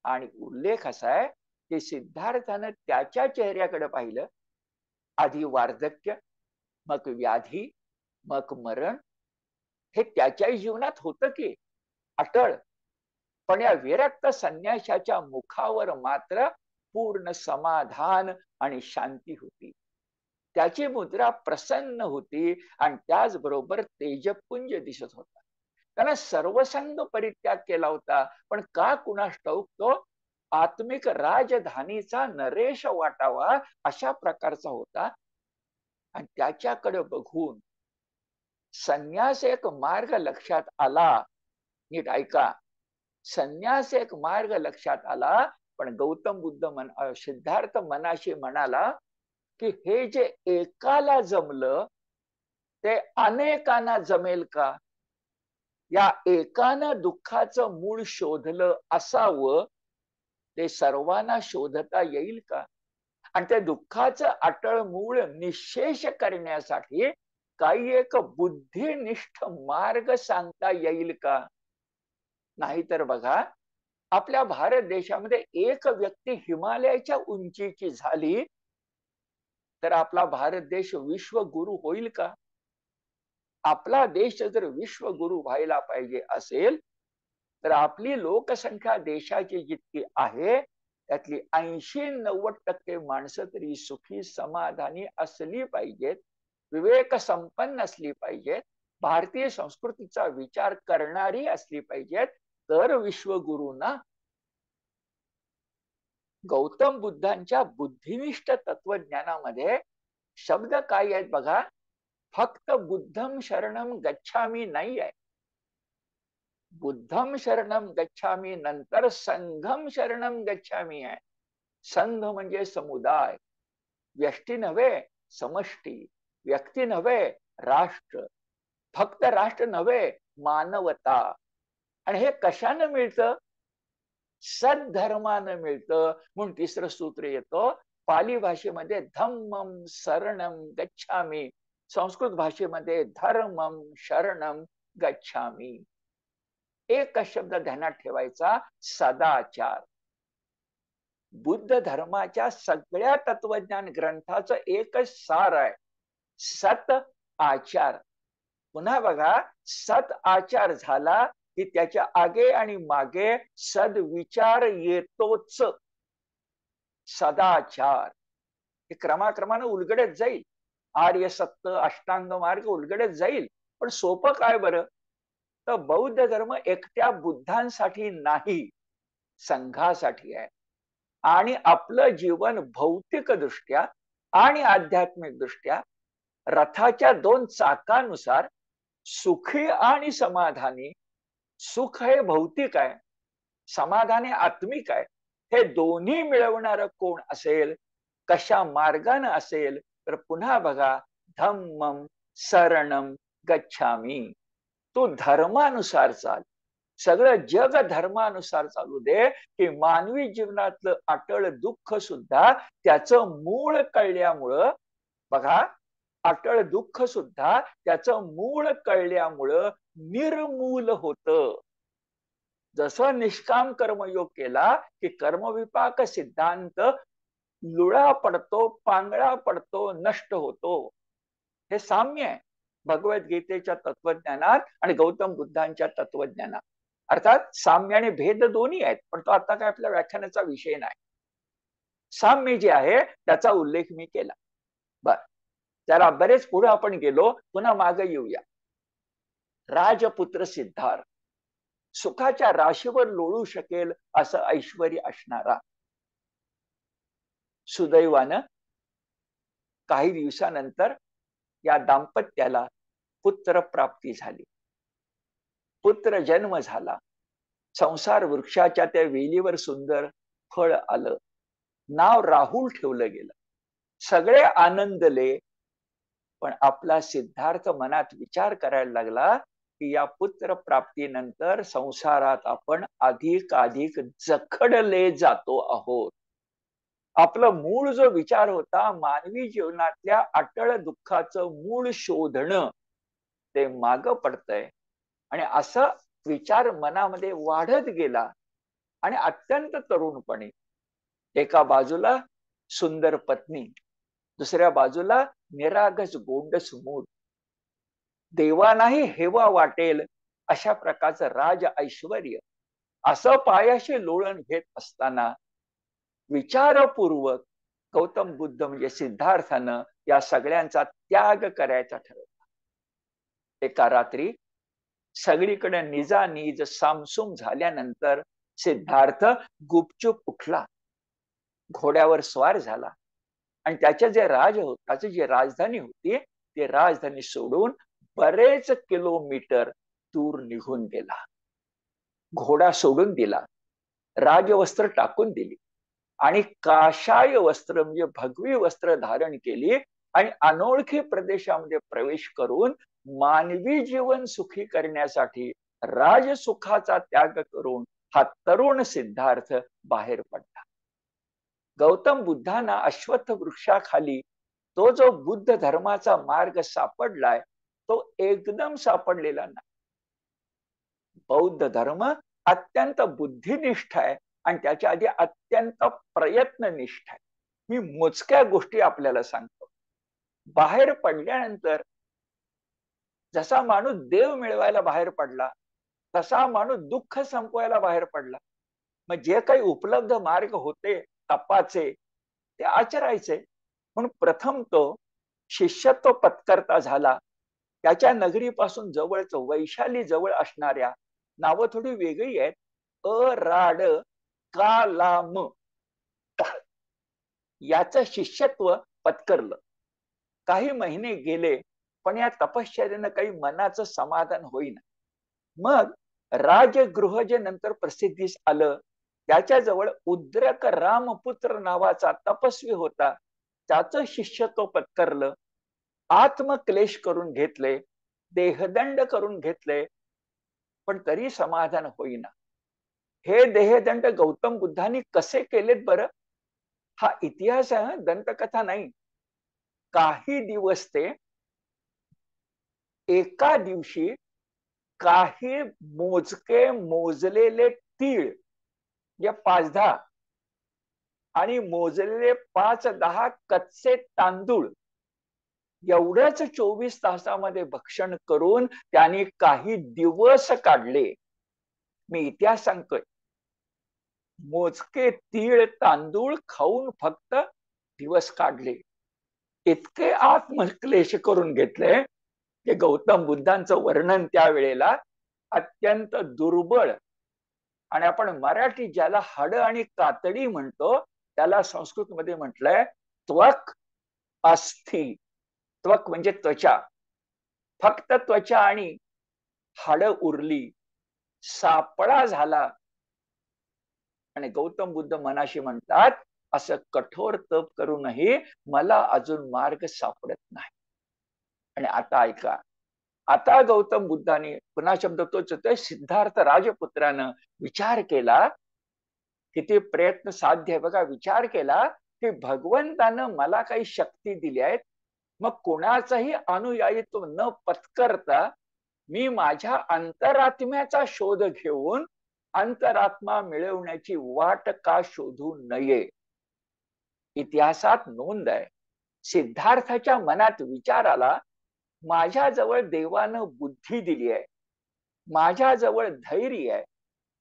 Speaker 1: आणि उल्लेख असा आहे की सिद्धार्थानं त्याच्या चेहऱ्याकडे पाहिलं. आधी वार्धक्य, मग व्याधी, मग मरण, हे त्याच्याही जीवनात होतं की अटळ. पण या विरक्त संन्याशाच्या मुखावर मात्र पूर्ण समाधान आणि शांती होती. त्याची मुद्रा प्रसन्न होती आणि त्याचबरोबर तेजपुंज दिसत होता. त्यानं सर्वसंग परित्याग केला होता, पण का कुणास ठाऊक तो आत्मिक राजधानीचा नरेश वाटावा अशा प्रकारचा होता. आणि त्याच्याकडे बघून संन्यास एक मार्ग लक्षात आला. नीट ऐका, संन्यास एक मार्ग लक्षात आला, पण गौतम बुद्ध सिद्धार्थ मनाशी म्हणाला की हे जे एकाला जमलं ते अनेकांना जमेल का? या एकानं दुःखाचं मूळ शोधलं असावं, ते सर्वांना शोधता येईल का? आणि त्या दुःखाचं अटळ मूळ निशेष करण्यासाठी काही एक बुद्धिनिष्ठ मार्ग सांगता येईल का? नाहीतर बघा, आपल्या भारत देशामध्ये एक व्यक्ती हिमालयाच्या उंचीची झाली तर आपला भारत देश विश्वगुरु होईल का? आपला देश जर विश्वगुरु व्हायला पाहिजे असेल तर आपली लोकसंख्या देशाची जितकी आहे त्यातली 80-90% माणसं तरी सुखी समाधानी असली पाहिजेत, विवेक संपन्न असली पाहिजेत, भारतीय संस्कृतीचा विचार करणारी असली पाहिजेत, तर विश्वगुरूंना. गौतम बुद्धांच्या बुद्धिनिष्ठ तत्वज्ञानामध्ये शब्द काय आहेत बघा, फक्त बुद्धम शरणम गच्छामी नाही आहे. बुद्धम शरणम गच्छामी नंतर संघम शरणम गच्छामी आहे. संघ म्हणजे समुदाय, व्यष्टी नव्हे समष्टी, व्यक्ती नव्हे राष्ट्र, फक्त राष्ट्र नव्हे मानवता. आणि हे कशानं मिळतं? सद्धर्मानं मिळतं. म्हणून तिसरं सूत्र येतो पाली भाषेमध्ये धम्मम शरणम गच्छामी, संस्कृत भाषेमध्ये धर्मम शरणम गच्छामी. एक शब्द ध्यानात ठेवायचा, सदाचार. बुद्ध धर्माच्या सगळ्या तत्वज्ञान ग्रंथाचं एकच सार आहे, सत आचार. पुन्हा बघा, सत आचार झाला की त्याच्या आगे आणि मागे सद्विचार येतोच. सदाचार हे क्रमाक्रमाने उलगडत जाईल, आर्य सत्य अष्टांग मार्ग उलगडत जाईल. पण सोपं काय बरं? तर बौद्ध धर्म एकट्या बुद्धांसाठी नाही, संघासाठी आहे. आणि आपलं जीवन भौतिक दृष्ट्या आणि आध्यात्मिक दृष्ट्या रथाच्या 2 चाकानुसार सुखी आणि समाधानी, सुख हे भौतिक आहे, समाधान हे आत्मिक आहे, हे दोन्ही मिळवणारं कोण असेल, कशा मार्गाने असेल, तर पुन्हा बघा, धम्मम शरणम गच्छामी. तू धर्मानुसार चाल, सगळं जग धर्मानुसार चालू दे, की मानवी जीवनातलं अटळ दुःख सुद्धा त्याचं मूळ कळल्यामुळं, बघा, अटळ दुःख सुद्धा त्याचं मूळ कळल्यामुळं निर्मूल होतं. जसं निष्काम कर्मयोग केला की कर्मविपाक सिद्धांत लुळा पडतो, पांगळा पडतो, नष्ट होतो. हे साम्य आहे भगवद्गीतेच्या तत्वज्ञानात आणि गौतम बुद्धांच्या तत्वज्ञानात. अर्थात साम्य आणि भेद दोन्ही आहेत, पण तो आता काय आपल्या व्याख्यानाचा विषय नाही. साम्य जे आहे त्याचा उल्लेख मी केला. बर, त्याला बरेच पुढे आपण गेलो, पुन्हा मागे येऊया. राजपुत्र सिद्धार्थ, सुखाच्या राशीवर लोळू शकेल असं ऐश्वर असणारा. सुदैवानं काही दिवसानंतर या दाम्पत्याला पुत्र प्राप्ती झाली. पुत्र जन्म झाला. संसार वृक्षाच्या त्या वेलीवर सुंदर फळ आलं. नाव राहुल ठेवलं गेलं. सगळे आनंदले. पण आपला सिद्धार्थ मनात विचार करायला लागला की या पुत्र प्राप्तीनंतर संसारात आपण अधिक जखडले जातो आहोत. आपलं मूळ जो विचार होता मानवी जीवनातल्या अटळ दुःखाचं मूळ शोधणं, ते मागं पडतंय. आणि असा विचार मनामध्ये वाढत गेला. आणि अत्यंत तरुणपणी एका बाजूला सुंदर पत्नी, दुसऱ्या बाजूला निरागस गोंडस मूल, देवानाही हेवा वाटेल अशा प्रकारचं राज ऐश्वर, असं पायाशी लोळण घेत असताना विचारपूर्वक गौतम बुद्ध म्हणजे सिद्धार्थानं या सगळ्यांचा त्याग करायचा ठरवला. एका रात्री सगळीकडे निजानीज सामसूम झाल्यानंतर सिद्धार्थ गुपचूप उठला, घोड्यावर स्वार झाला आणि त्याचे जे त्याची जी राजधानी होती ती राजधानी सोडून बरेच किलोमीटर दूर निघून गेला. घोडा सोडून दिला, राजवस्त्र टाकून दिली आणि काशाय वस्त्र म्हणजे भगवी वस्त्र धारण केली आणि अनोळखी प्रदेशामध्ये प्रवेश करून मानवी जीवन सुखी करण्यासाठी राजसुखाचा त्याग करून हा तरुण सिद्धार्थ बाहेर पडला. गौतम बुद्धांना अश्वत्थ वृक्षाखाली तो जो बुद्ध धर्माचा मार्ग सापडलाय तो एकदम सापडलेला नाही. बौद्ध धर्म अत्यंत बुद्धिनिष्ठ आहे आणि त्याच्या आधी अत्यंत प्रयत्ननिष्ठ आहे. मी मोजक्या गोष्टी आपल्याला सांगतो. बाहेर पडल्यानंतर जसा माणूस देव मिळवायला बाहेर पडला तसा माणूस दुःख संपवायला बाहेर पडला. मग जे काही उपलब्ध मार्ग होते तपाचे ते आचरायचे. म्हणून प्रथम तो शिष्यत्व पत्करता झाला. त्याच्या नगरीपासून जवळच वैशाली जवळ असणाऱ्या, नावं थोडी वेगळी आहेत, अराड कालाम याचं शिष्यत्व पत्करलं. काही महिने गेले पण या तपश्चर्यानं काही मनाचं समाधान होईना. मग राजगृह जे नंतर प्रसिद्धीस आलं त्याच्याजवळ उद्रक रामपुत्र नावाचा तपस्वी होता. त्याचं शिष्यत्व पत्करलं. आत्मक्लेश करून घेतले, देहदंड करून घेतले, पण तरी समाधान होईना. हे देहदंड गौतम बुद्धांनी कसे केलेत बरं? हा इतिहास आहे, दंतकथा नाही. काही दिवस ते एका दिवशी काही मोजके मोजलेले तीळ या 5-10 आणि मोजलेले 5-10 कच्चे तांदूळ एवढ्याच 24 तासामध्ये भक्षण करून त्यांनी काही दिवस काढले. मी इतिहास सांगतोय. मोजके तीळ तांदूळ खाऊन फक्त दिवस काढले. इतके आत्मक्लेश करून घेतले की गौतम बुद्धांचं वर्णन त्यावेळेला अत्यंत दुर्बळ, आणि आपण मराठी ज्याला हाड आणि कातडी म्हणतो त्याला संस्कृत मध्ये म्हटलंय त्वक अस्थि. त्वक म्हणजे त्वचा, फक्त त्वचा आणि हाड उरली, सापळा झाला. आणि गौतम बुद्ध मनाशी म्हणतात असं कठोर तप करूनही मला अजून मार्ग सापडत नाही. आणि आता ऐका, आता गौतम बुद्धाने पुन्हा शब्द तोच होतोय, सिद्धार्थ राजपुत्रानं विचार केला, किती प्रयत्न साध्य आहे बघा, विचार केला की भगवंतानं मला काही शक्ती दिली आहेत, मग कोणाचाही अनुयायित्व न पत्करता मी माझ्या अंतरात्म्याचा शोध घेऊन अंतरात्मा मिळवण्याची वाट का शोधू नये. इतिहासात नोंद आहे, सिद्धार्थाच्या मनात विचार आला, माझ्याजवळ देवानं बुद्धी दिली आहे, माझ्याजवळ धैर्य आहे,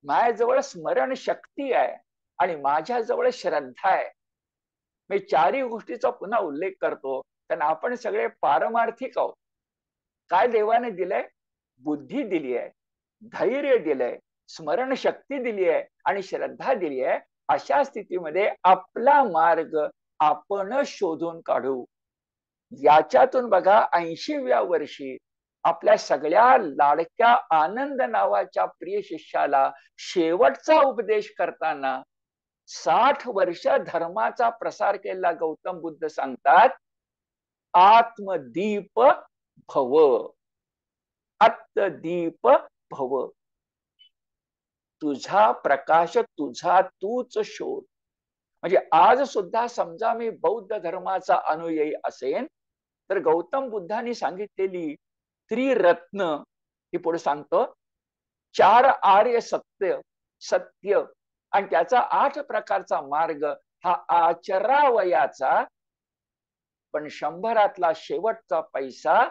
Speaker 1: माझ्याजवळ स्मरण शक्ती आहे आणि माझ्याजवळ श्रद्धा आहे. मी चारही गोष्टीचा पुन्हा उल्लेख करतो, कारण आपण सगळे पारमार्थिक आहोत. काय देवाने दिलंय? बुद्धी दिली आहे, धैर्य दिलंय, स्मरण शक्ती दिली आहे आणि श्रद्धा दिली आहे. अशा स्थितीमध्ये आपला मार्ग आपणच शोधून काढू. याच्यातून बघा 80व्या वर्षी आपल्या सगळ्या लाडक्या आनंद नावाच्या प्रिय शिष्याला शेवटचा उपदेश करताना 60 वर्ष धर्माचा प्रसार केलेला गौतम बुद्ध सांगतात, आत्मदीप भव, आत्मदीप भव. तुझा प्रकाश तुझा तूच शोध. म्हणजे आज सुद्धा समजा मी बौद्ध धर्माचा अनुयायी असेन, तर गौतम बुद्धांनी सांगितलेली त्रिरत्न ही पुढे सांगतो, 4 आर्य सत्य, सत्य आणि त्याचा 8 प्रकारचा मार्ग हा आचरावयाचा, पण 100रातला शेवटचा पैसा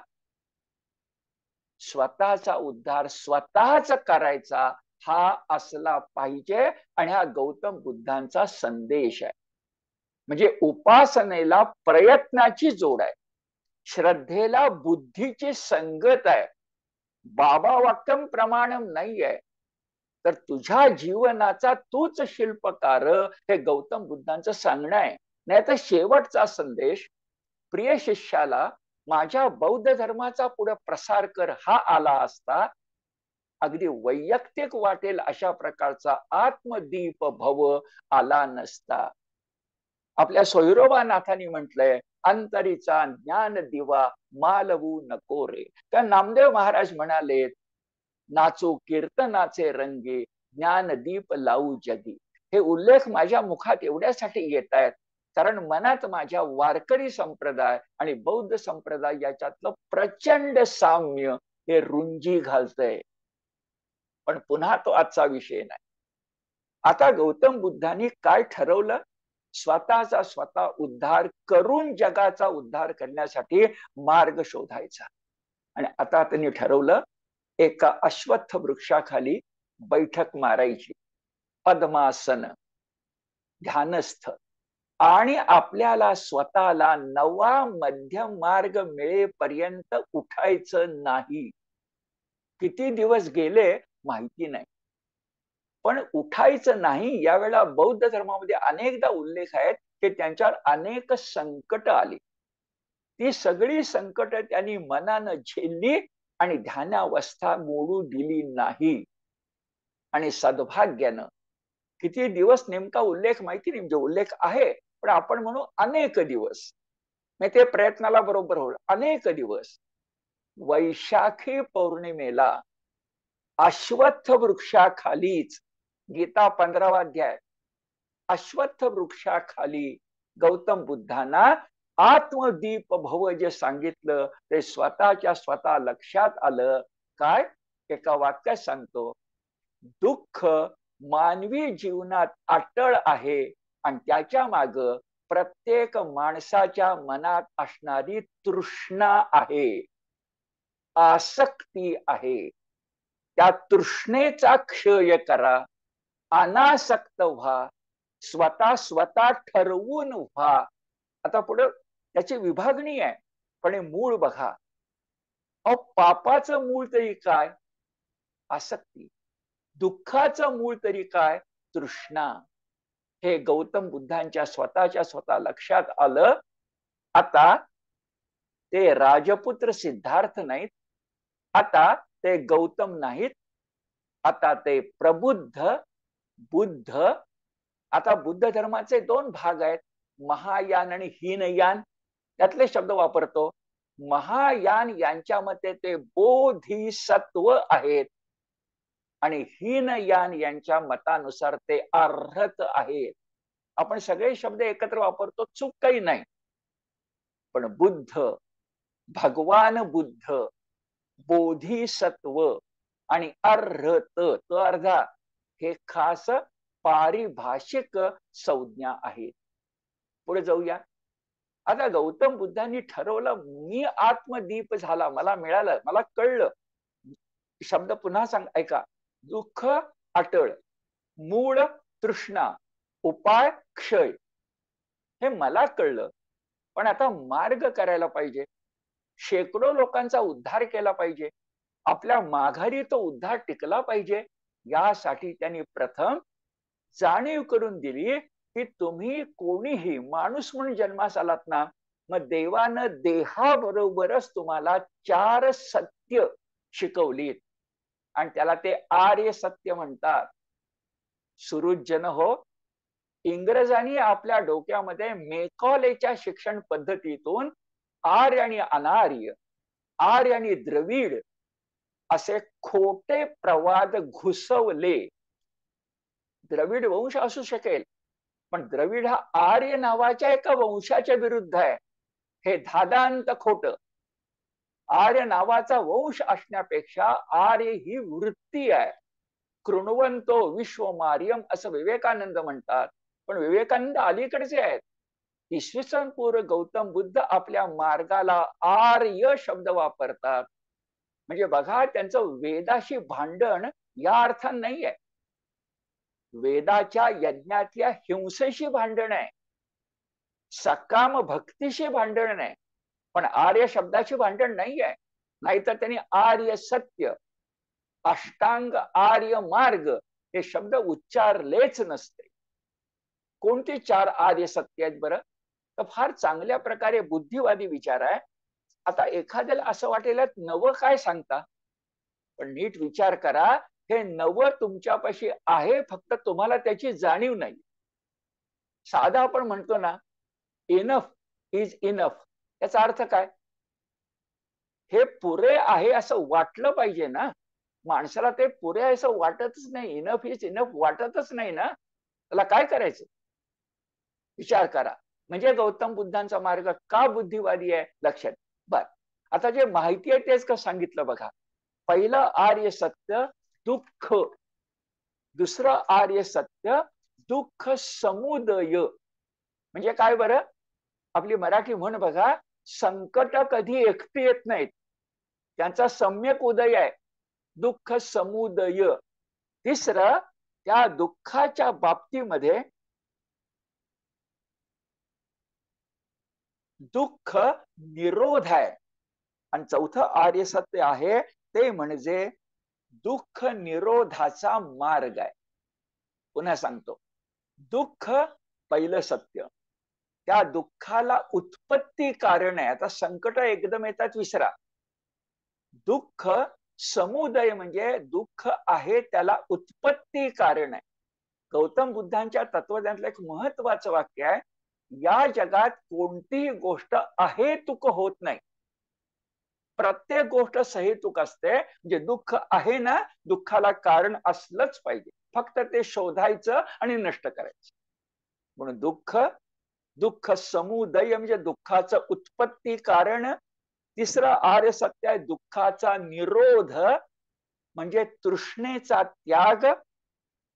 Speaker 1: स्वतःचा उद्धार स्वतःच करायचा हा असला पाहिजे. आणि हा गौतम बुद्धांचा संदेश आहे. म्हणजे उपासनेला प्रयत्नाची जोड आहे, श्रद्धेला बुद्धीची संगत आहे, बाबा वाक्यम प्रमाणम नाही आहे. तर तुझ्या जीवनाचा तूच शिल्पकार, हे गौतम बुद्धांचं सांगणं आहे. नाही तर शेवटचा संदेश, प्रिय शिष्याला माझ्या बौद्ध धर्माचा पुढे प्रसार कर, हा आला असता. अगदी वैयक्तिक वाटेल अशा प्रकारचा आत्मदीप भव आला नसता. आपल्या सोयरोबानाथांनी म्हटलंय, अंतरीचा ज्ञान दिवा मालवू नको रे. त्या नामदेव महाराज म्हणाले, नाचो कीर्तनाचे रंगे ज्ञानदीप लावू जगी. हे उल्लेख माझ्या मुखात एवढ्यासाठी येत आहेत, कारण मनात माझ्या वारकरी संप्रदाय आणि बौद्ध संप्रदाय याच्यातलं प्रचंड साम्य हे रुंजी घालतंय. पण पुन्हा तो आजचा विषय नाही. आता गौतम बुद्धांनी काय ठरवलं? स्वतःचा स्वतः उद्धार करून जगाचा उद्धार करण्यासाठी मार्ग शोधायचा. आणि आता त्यांनी ठरवलं, एका अश्वत्थ वृक्षाखाली बैठक मारायची, पद्मासन, ध्यानस्थ, आणि आपल्याला स्वतःला नवा मध्य मार्ग मिळेपर्यंत उठायचं नाही. किती दिवस गेले माहिती नाही, पण उठायचं नाही. यावेळेला बौद्ध धर्मामध्ये अनेकदा उल्लेख आहेत की त्यांच्यावर अनेक संकट आली. ती सगळी संकट त्यांनी मनानं झेलली आणि ध्यानावस्था मोडू दिली नाही. आणि सद्भाग्यानं किती दिवस नेमका उल्लेख माहिती नाही, म्हणजे उल्लेख आहे पण आपण म्हणू अनेक दिवस, ते प्रयत्नाला बरोबर होईल. अनेक दिवस वैशाखी पौर्णिमेला अश्वत्थ वृक्षाखालीच, गीता 15वा अध्याय, अश्वत्थ वृक्षाखाली गौतम बुद्धांना आत्मदीप भव जे सांगितलं ते स्वतःच्या स्वतः लक्षात आलं. काय? एका वाक्यात सांगतो, दुःख मानवी जीवनात अटळ आहे आणि त्याच्या माग प्रत्येक माणसाच्या मनात असणारी तृष्णा आहे, आसक्ती आहे. त्या तृष्णेचा क्षय करा, अनासक्त व्हा, स्वतः ठरवून व्हा. आता पुढे त्याची विभागणी आहे, पण हे मूळ बघा. पापाचं मूळ तरी काय? आसक्ती. दुःखाचं मूळ तरी काय? तृष्णा. हे गौतम बुद्धांच्या स्वतःच्या स्वतः लक्षात आलं. आता ते राजपुत्र सिद्धार्थ नाहीत, आता ते गौतम नाहीत, आता ते प्रबुद्ध बुद्ध. आता बुद्ध धर्माचे 2 भाग आहेत, महायान आणि हीनयान. त्यातले शब्द वापरतो. महायान यांच्या मते ते बोधिसत्व आहेत आणि हीनयान यांच्या मतानुसार ते अर्हत आहेत. आपण सगळे शब्द एकत्र वापरतो, चूक काही नाही. पण बुद्ध, भगवान बुद्ध, बोधिसत्व आणि अर्हत अर्धा हे खास पारिभाषिक संज्ञा आहेत. पुढे जाऊया. आता गौतम बुद्धांनी ठरवलं, मी आत्मदीप झाला, मला मिळालं, मला कळलं. शब्द पुन्हा सांग, ऐका. दुःख अटळ, मूळ तृष्णा, उपाय क्षय, हे मला कळलं. पण आता मार्ग करायला पाहिजे, शेकडो लोकांचा उद्धार केला पाहिजे, आपल्या माघारी तो उद्धार टिकला पाहिजे. यासाठी त्यांनी प्रथम जाणीव करून दिली की तुम्ही कोणीही माणूस म्हणून जन्मास आलात ना, मग देवानं देहाबरोबरच तुम्हाला 4 सत्य शिकवलीत आणि त्याला ते आर्य सत्य म्हणतात. सुरुजन हो, इंग्रजांनी आपल्या डोक्यामध्ये मेकॉलेच्या शिक्षण पद्धतीतून आर्य आणि अनार्य, आर्य आणि द्रविड असे खोटे प्रवाद घुसवले. द्रविड वंश असू शकेल, पण द्रविड हा आर्य नावाच्या एका वंशाच्या विरुद्ध आहे. हे धादांत खोट. आर्य नावाचा वंश असण्यापेक्षा आर्य ही वृत्ती आहे. कृण्वंतो विश्वमार्यम असं विवेकानंद म्हणतात. पण विवेकानंद अलीकडचे आहेत. इसवी सन पूर्व गौतम बुद्ध आपल्या मार्गाला आर्य शब्द वापरतात. म्हणजे बघा, त्यांचं वेदाशी भांडण या अर्थाने नाही आहे. वेदाच्या यज्ञातल्या हिंसेशी भांडण आहे, सकाम भक्तीशी भांडण नाही, पण आर्य शब्दाची भांडण नाही आहे. नाहीतर त्यांनी आर्य सत्य, अष्टांग आर्य मार्ग हे शब्द उच्चारलेच नसते. कोणते 4 आर्य सत्य आहेत बरं? तर फार चांगल्या प्रकारे बुद्धिवादी विचार आहे. आता एखाद्याला असं वाटेल नवं काय सांगता, पण नीट विचार करा, हे नवं तुमच्यापाशी आहे, फक्त तुम्हाला त्याची जाणीव नाही. साधा आपण म्हणतो ना, इनफ इज इनफ, याचा अर्थ काय? हे पुरे आहे असं वाटलं पाहिजे ना. माणसाला ते पुरे आहे असं वाटतच नाही, इनफ इज इनफ वाटतच नाही ना, त्याला काय करायचं? विचार करा. म्हणजे गौतम बुद्धांचा मार्ग का बुद्धिवादी आहे लक्षात. बर, आता जे माहिती आहे तेच का सांगितलं बघा. पहिलं आर्य सत्य दुःख, दुसरं आर्य सत्य दुःख समुदय. म्हणजे काय बरं? आपली मराठी म्हण बघा, संकट कधी एकटी येत नाहीत, त्यांचा सम्यक उदय आहे, दुःख समुदय. तिसरं, त्या दुःखाच्या बाबतीमध्ये दुःख निरोध आहे. आणि चौथं आर्य सत्य आहे ते म्हणजे दुःख निरोधाचा मार्ग आहे. पुन्हा सांगतो, दुःख पहिलं सत्य, त्या दुःखाला उत्पत्ती कारण आहे. आता संकट एकदम येतात विसरा. दुःख समुदय म्हणजे दुःख आहे त्याला उत्पत्ती कारण आहे. गौतम बुद्धांच्या तत्वज्ञानातलं एक महत्वाचं वाक्य आहे, या जगात कोणतीही गोष्ट अहेतुक होत नाही, प्रत्येक गोष्ट सहेतुक असते. म्हणजे दुःख आहे ना, दुःखाला कारण असलंच पाहिजे, फक्त ते शोधायचं आणि नष्ट करायचं. म्हणून दुःख, दुःख समुदय म्हणजे दुःखाचं उत्पत्ती कारण. तिसरं आर्य सत्य आहे दुःखाचा निरोध म्हणजे तृष्णेचा त्याग.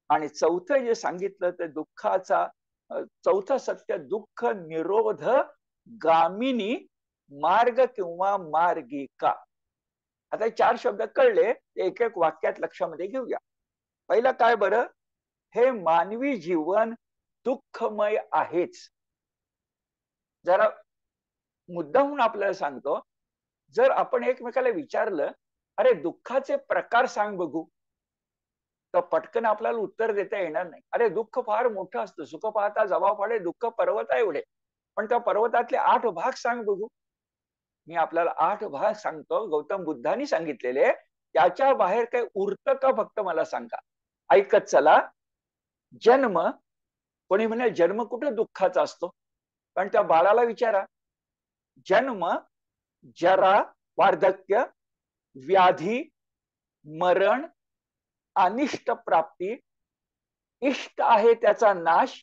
Speaker 1: आणि चौथं जे सांगितलं ते दुःखाचा चौथं सत्य दुःख निरोध गामिनी मार्ग किंवा मार्गिका. आता 4 शब्द कळले, एक एक वाक्यात लक्षामध्ये घेऊया. पहिलं काय बरं? हे मानवी जीवन दुःखमय आहेच. जरा मुद्दामून आपल्याला सांगतो, जर आपण एकमेकाला विचारलं, अरे दुःखाचे प्रकार सांग बघू, तर पटकन आपल्याला उत्तर देता येणार नाही. अरे दुःख फार मोठं असतं, सुख पाहता जवा पाडे, दुःख पर्वत आहे एवढे, पण त्या पर्वतातले 8 भाग सांग बघू. मी आपल्याला 8 भाग सांगतो, गौतम बुद्धांनी सांगितलेले. त्याच्या बाहेर काही उरतं का फक्त मला सांगा. ऐकत चला. जन्म, कोणी म्हणे जन्म कुठं दुःखाचा असतो, पण त्या बाळाला विचारा. जन्म, जरा, वार्धक्य, व्याधी, मरण, अनिष्ट प्राप्ती, इष्ट आहे त्याचा नाश,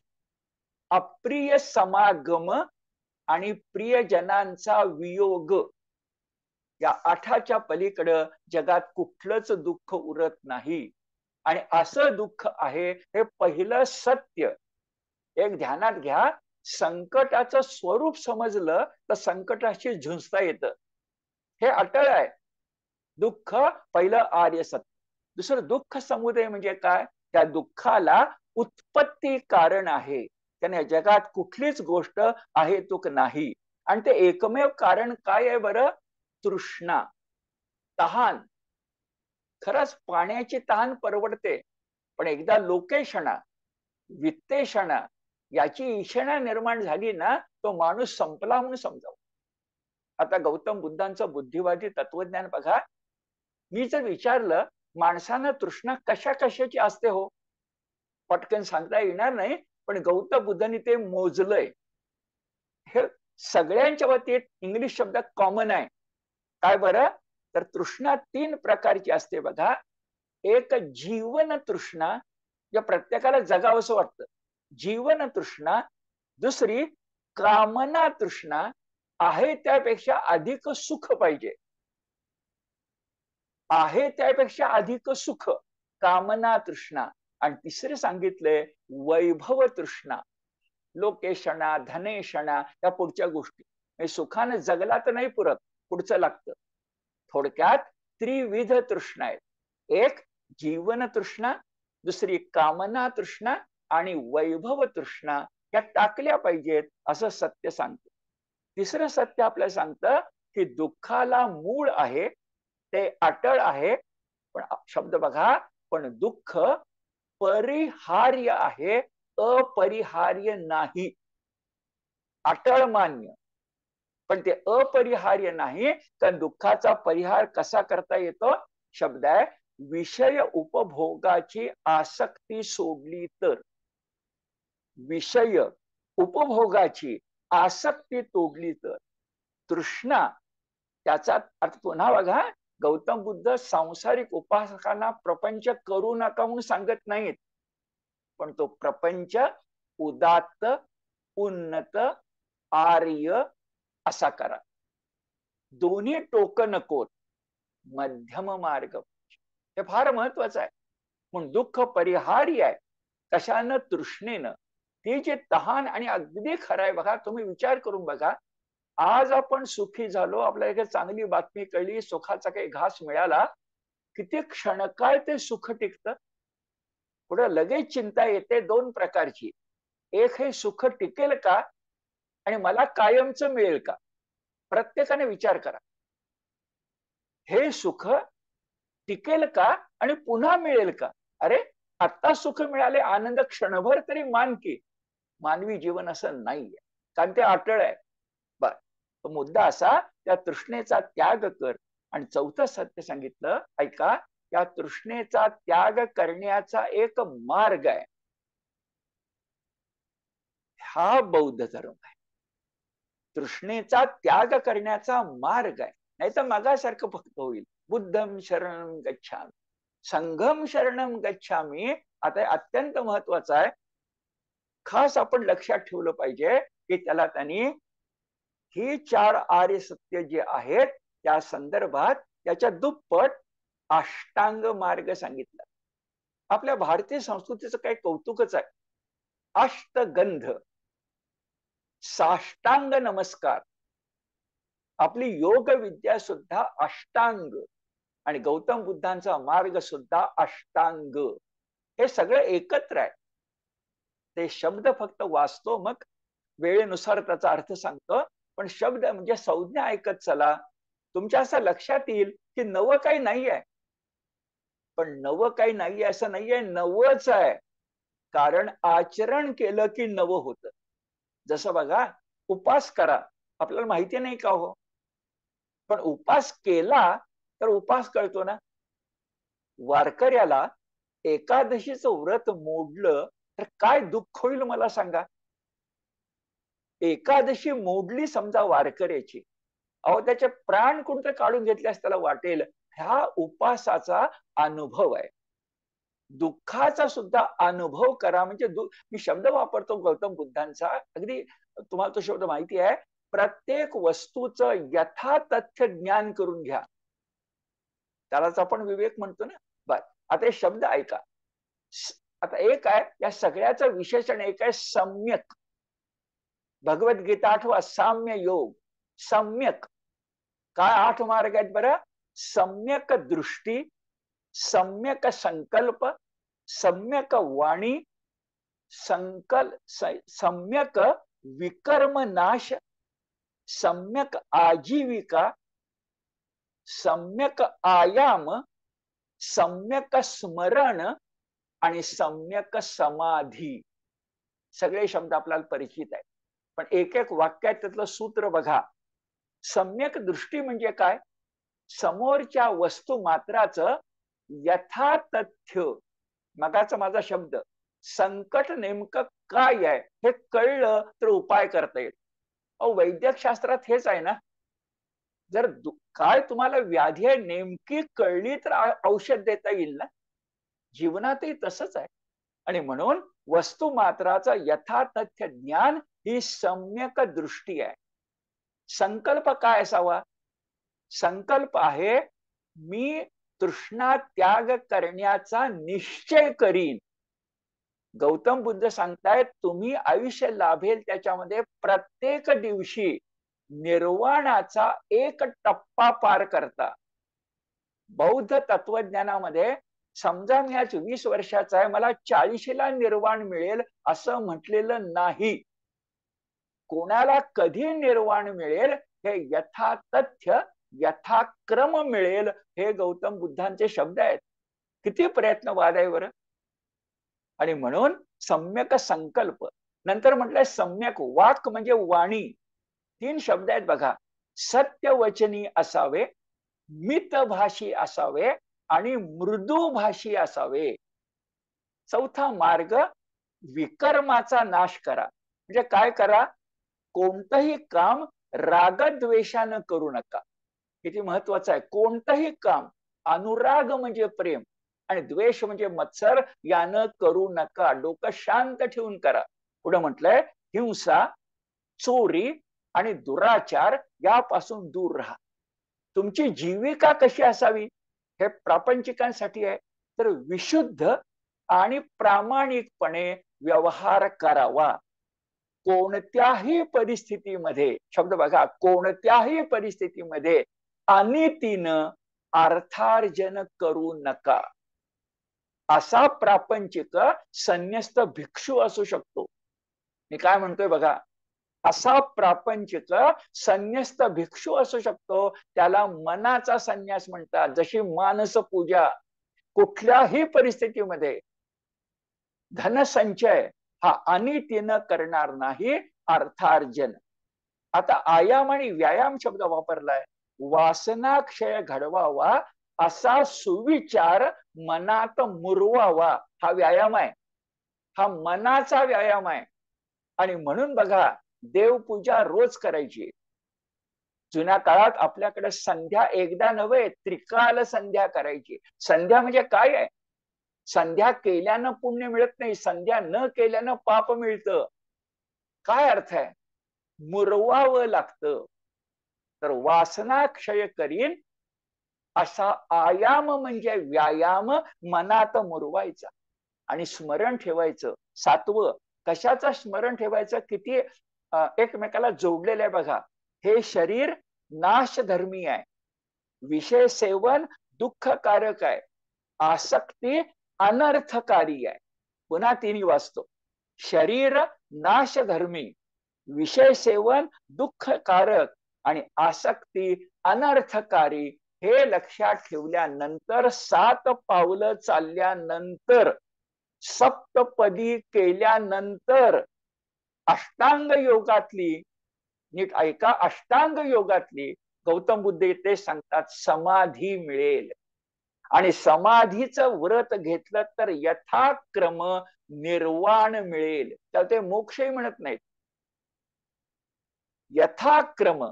Speaker 1: अप्रिय समागम आणि प्रियजनांचा वियोग. या 8च्या पलीकडं जगात कुठलंच दुःख उरत नाही. आणि असं दुःख आहे हे पहिलं सत्य. एक ध्यानात घ्या, संकटाचं स्वरूप समजलं तर संकटाशी झुंजता येतं. हे अटळ आहे. दुःख पहिलं आर्य सत्य. दुसरं दुःख समुदय म्हणजे काय? त्या दुःखाला उत्पत्ती कारण आहे. त्याने जगात कुठलीच गोष्ट आहे तुक नाही. आणि ते एकमेव कारण काय आहे बरं? तृष्णा, तहान. खरंच पाण्याची तहान परवडते, पण एकदा लोकेशणा, वित्तेषणा याची इषणा निर्माण झाली ना, तो माणूस संपला म्हणून समजावं. आता गौतम बुद्धांचं बुद्धिवादी तत्वज्ञान बघा. मी जर विचारलं माणसानं तृष्णा कशा कशाची असते हो, पटकन सांगता येणार नाही, पण गौतम बुद्धांनी ते मोजलंय. हे सगळ्यांच्या बाबतीत इंग्लिश शब्द कॉमन आहे. काय बरं? तर तृष्णा 3 प्रकारची असते बघा. एक जीवन तृष्णा, या प्रत्येकाला जगावंसं वाटतं, जीवन तृष्णा. दुसरी कामना तृष्णा, आहे त्यापेक्षा अधिक सुख पाहिजे, आहे त्यापेक्षा अधिक सुख, कामना तृष्णा. आणि तिसरे सांगितले वैभव तृष्णा, लोकेशणा, धनेशणा, या पुढच्या गोष्टी. सुखाने जगला तर नाही पुरत, पुढचं लागतं. थोडक्यात त्रिविध तृष्णा आहेत. एक जीवन तृष्णा, दुसरी कामना तृष्णा आणि वैभव तृष्णा. या टाकल्या पाहिजेत असं सत्य सांगतं. तिसरं सत्य आपल्याला सांगतं की दुःखाला मूळ आहे, ते अटळ आहे. पण शब्द बघा, पण दुःख परिहार्य आहे, अपरिहार्य नाही. अटळ मान्य, पण ते अपरिहार्य नाही. कारण दुःखाचा परिहार कसा करता येतो? शब्द आहे, विषय उपभोगाची आसक्ती सोडली तर. विषय उपभोगाची आसक्ती तोडली तर. तृष्णा, त्याचा अर्थ पुन्हा बघा, गौतम बुद्ध सांसारिक उपासकांना प्रपंच करू नका म्हणून सांगत नाहीत, पण तो प्रपंच उदात्त, उन्नत, आर्य असा करा. दोन्ही टोक नकोत, मध्यम मार्ग. हे फार महत्वाचं आहे. म्हणून दुःख परिहार्य आहे. कशानं? तृष्णेनं. ती जे तहान. आणि अगदी खरं आहे बघा, तुम्ही विचार करून बघा, आज आपण सुखी झालो, आपल्याला एक चांगली बातमी कळली, सुखाचा काही घास मिळाला, किती क्षणकाळ ते सुख टिकतं. पुढे लगेच चिंता येते 2 प्रकारची. एक, हे सुख टिकेल का आणि मला कायमचं मिळेल का? प्रत्येकाने विचार करा. हे सुख टिकेल का आणि पुन्हा मिळेल का? अरे, आता सुख मिळाले, आनंद क्षणभर तरी मान की. मानवी जीवन असं नाहीये, कारण ते अटळ आहे. बर, तो मुद्दा असा, त्या तृष्णेचा त्याग कर. आणि चौथं सत्य सांगितलं, ऐका, या तृष्णेचा त्याग करण्याचा एक मार्ग आहे. हा बौद्ध धर्म आहे. तृष्णेचा त्याग करण्याचा मार्ग आहे. नाही तर मगासारखं फक्त होईल, बुद्धम शरणम गच्छामी, संघम शरणम गच्छामी. आता अत्यंत महत्वाचं आहे, खास आपण लक्षात ठेवलं पाहिजे की त्याला त्यांनी ही 4 आर्य सत्य जे आहेत त्या संदर्भात त्याच्या दुप्पट अष्टांग मार्ग सांगितला. आपल्या भारतीय संस्कृतीचं काही कौतुकच आहे. अष्टगंध, साष्टांग नमस्कार, आपली योग विद्या सुद्धा अष्टांग, आणि गौतम बुद्धांचा मार्ग सुद्धा अष्टांग. हे सगळं एकत्र आहे. ते शब्द फक्त वाचतो, मग वेळेनुसार त्याचा अर्थ सांगतो. पण शब्द म्हणजे संज्ञा ऐकत चला, तुमच्या असं लक्षात येईल की नवं काही नाही आहे. पण नवं काही नाहीये असं नाहीये, नवच आहे. कारण आचरण केलं की नवं होतं. जसं बघा, उपास करा, आपल्याला माहिती नाही का हो, पण उपास केला तर उपास कळतो ना. वारकऱ्याला एकादशीचं व्रत मोडलं तर काय दुःख होईल मला सांगा. एकादशी मोडली समजा वारकऱ्याची, अहो त्याचे प्राण कुठे काढून घेतल्यास त्याला वाटेल. ह्या उपासाचा अनुभव आहे. दुःखाचा सुद्धा अनुभव करा. म्हणजे मी शब्द वापरतो गौतम बुद्धांचा, अगदी तुम्हाला तो शब्द माहिती आहे, प्रत्येक वस्तूचं यथातथ्य ज्ञान करून घ्या. त्यालाच आपण विवेक म्हणतो ना. बर, आता हे शब्द ऐका. आता एक आहे, या सगळ्याचं विशेषण एक आहे, सम्यक. भगवद्गीता आठवा, साम्य योग. सम्यक काय 8 मार्ग आहेत बरं? सम्यक दृष्टी, सम्यक संकल्प, सम्यक वाणी, सम्यक विकर्म नाश, सम्यक आजीविका, सम्यक आयाम, सम्यक स्मरण आणि सम्यक समाधी. सगळे शब्द आपल्याला परिचित आहे, पण एक एक वाक्यात त्यातलं सूत्र बघा. सम्यक दृष्टी म्हणजे काय? समोरच्या वस्तू मात्राचं यथातथ्य. मगाचा माझा शब्द, संकट नेमकं काय आहे हे कळलं तर उपाय करता येईल. अहो वैद्यक शास्त्रात हेच आहे ना. जर काय तुम्हाला व्याधी आहे नेमकी कळली तर औषध देता येईल ना. जीवनातही तसंच आहे. आणि म्हणून वस्तू मात्राचं यथातथ्य ज्ञान ही सम्यक दृष्टी आहे. संकल्प काय असावा? संकल्प आहे, मी तृष्णा त्याग करण्याचा निश्चय करीन. गौतम बुद्ध सांगतायत, तुम्ही आयुष्य लाभेल त्याच्यामध्ये प्रत्येक दिवशी निर्वाणाचा एक टप्पा पार करता. बौद्ध तत्वज्ञानामध्ये समजा मी आज 20 वर्षाचा आहे, मला 40ला निर्वाण मिळेल असं म्हटलेलं नाही. कोणाला कधी निर्वाण मिळेल हे यथातथ्य यथाक्रम मिळेल, हे गौतम बुद्धांचे शब्द आहेत. किती प्रयत्नवाद आहे बरं. आणि म्हणून सम्यक संकल्प, नंतर म्हटलंय सम्यक वाक म्हणजे वाणी. 3 शब्द आहेत बघा. सत्यवचनी असावे, मितभाषी असावे आणि मृदुभाषी असावे. चौथा मार्ग, विकर्माचा नाश करा. म्हणजे काय करा? कोणतंही काम रागद्वेषानं करू नका. किती महत्वाचं आहे. कोणतंही काम, अनुराग म्हणजे प्रेम आणि द्वेष म्हणजे मत्सर, यानं करू नका. डोकं शांत ठेवून करा. पुढे म्हटलंय, हिंसा, चोरी आणि दुराचार यापासून दूर राहा. तुमची जीविका कशी असावी हे प्रापंचिकांसाठी आहे, तर विशुद्ध आणि प्रामाणिकपणे व्यवहार करावा. कोणत्याही परिस्थितीमध्ये, शब्द बघा, कोणत्याही परिस्थितीमध्ये अनितीनं अर्थार्जन करू नका. असा प्रापंचिक संन्यस्त भिक्षू असू शकतो. मी काय म्हणतोय बघा, असा प्रापंचिक संन्यस्त भिक्षू असू शकतो. त्याला मनाचा संन्यास म्हणतात. जशी मानस पूजा. कुठल्याही परिस्थितीमध्ये धनसंचय हा अनितीनं करणार नाही, अर्थार्जन. आता आयाम आणि व्यायाम शब्द वापरलाय. वासनाक्षय घडवावा असा सुविचार मनात मुरवावा, हा व्यायाम आहे. हा मनाचा व्यायाम आहे. आणि म्हणून बघा, देवपूजा रोज करायची. जुन्या काळात आपल्याकडे संध्या एकदा नव्हे, त्रिकाल संध्या करायची. संध्या म्हणजे काय आहे? संध्या केल्यानं पुण्य मिळत नाही, संध्या न केल्यानं पाप मिळतं. काय अर्थ आहे? मुरवावं लागतं. तर वासना क्षय करीन असा आयाम म्हणजे व्यायाम मनात मुरवायचा आणि स्मरण ठेवायचं. 7वं, कशाचं स्मरण ठेवायचं? किती एकमेकाला जोडलेलं आहे बघा. हे शरीर नाशधर्मी आहे, विषय सेवन दुःखकारक आहे, आसक्ती अनर्थकारी आहे. पुन्हा 3 वाचतो. शरीर नाशधर्मी, विषय सेवन दुःखकारक आणि आसक्ती अनर्थकारी हे लक्षात ठेवल्यानंतर 7 पावलं चालल्यानंतर, सप्तपदी केल्यानंतर, अष्टांग योगातली, नीट ऐका, अष्टांग योगातली गौतम बुद्ध ते सांगतात समाधी मिळेल. आणि समाधीचं व्रत घेतलं तर यथाक्रम निर्वाण मिळेल. तर ते मोक्षही म्हणत नाहीत, यथाक्रम.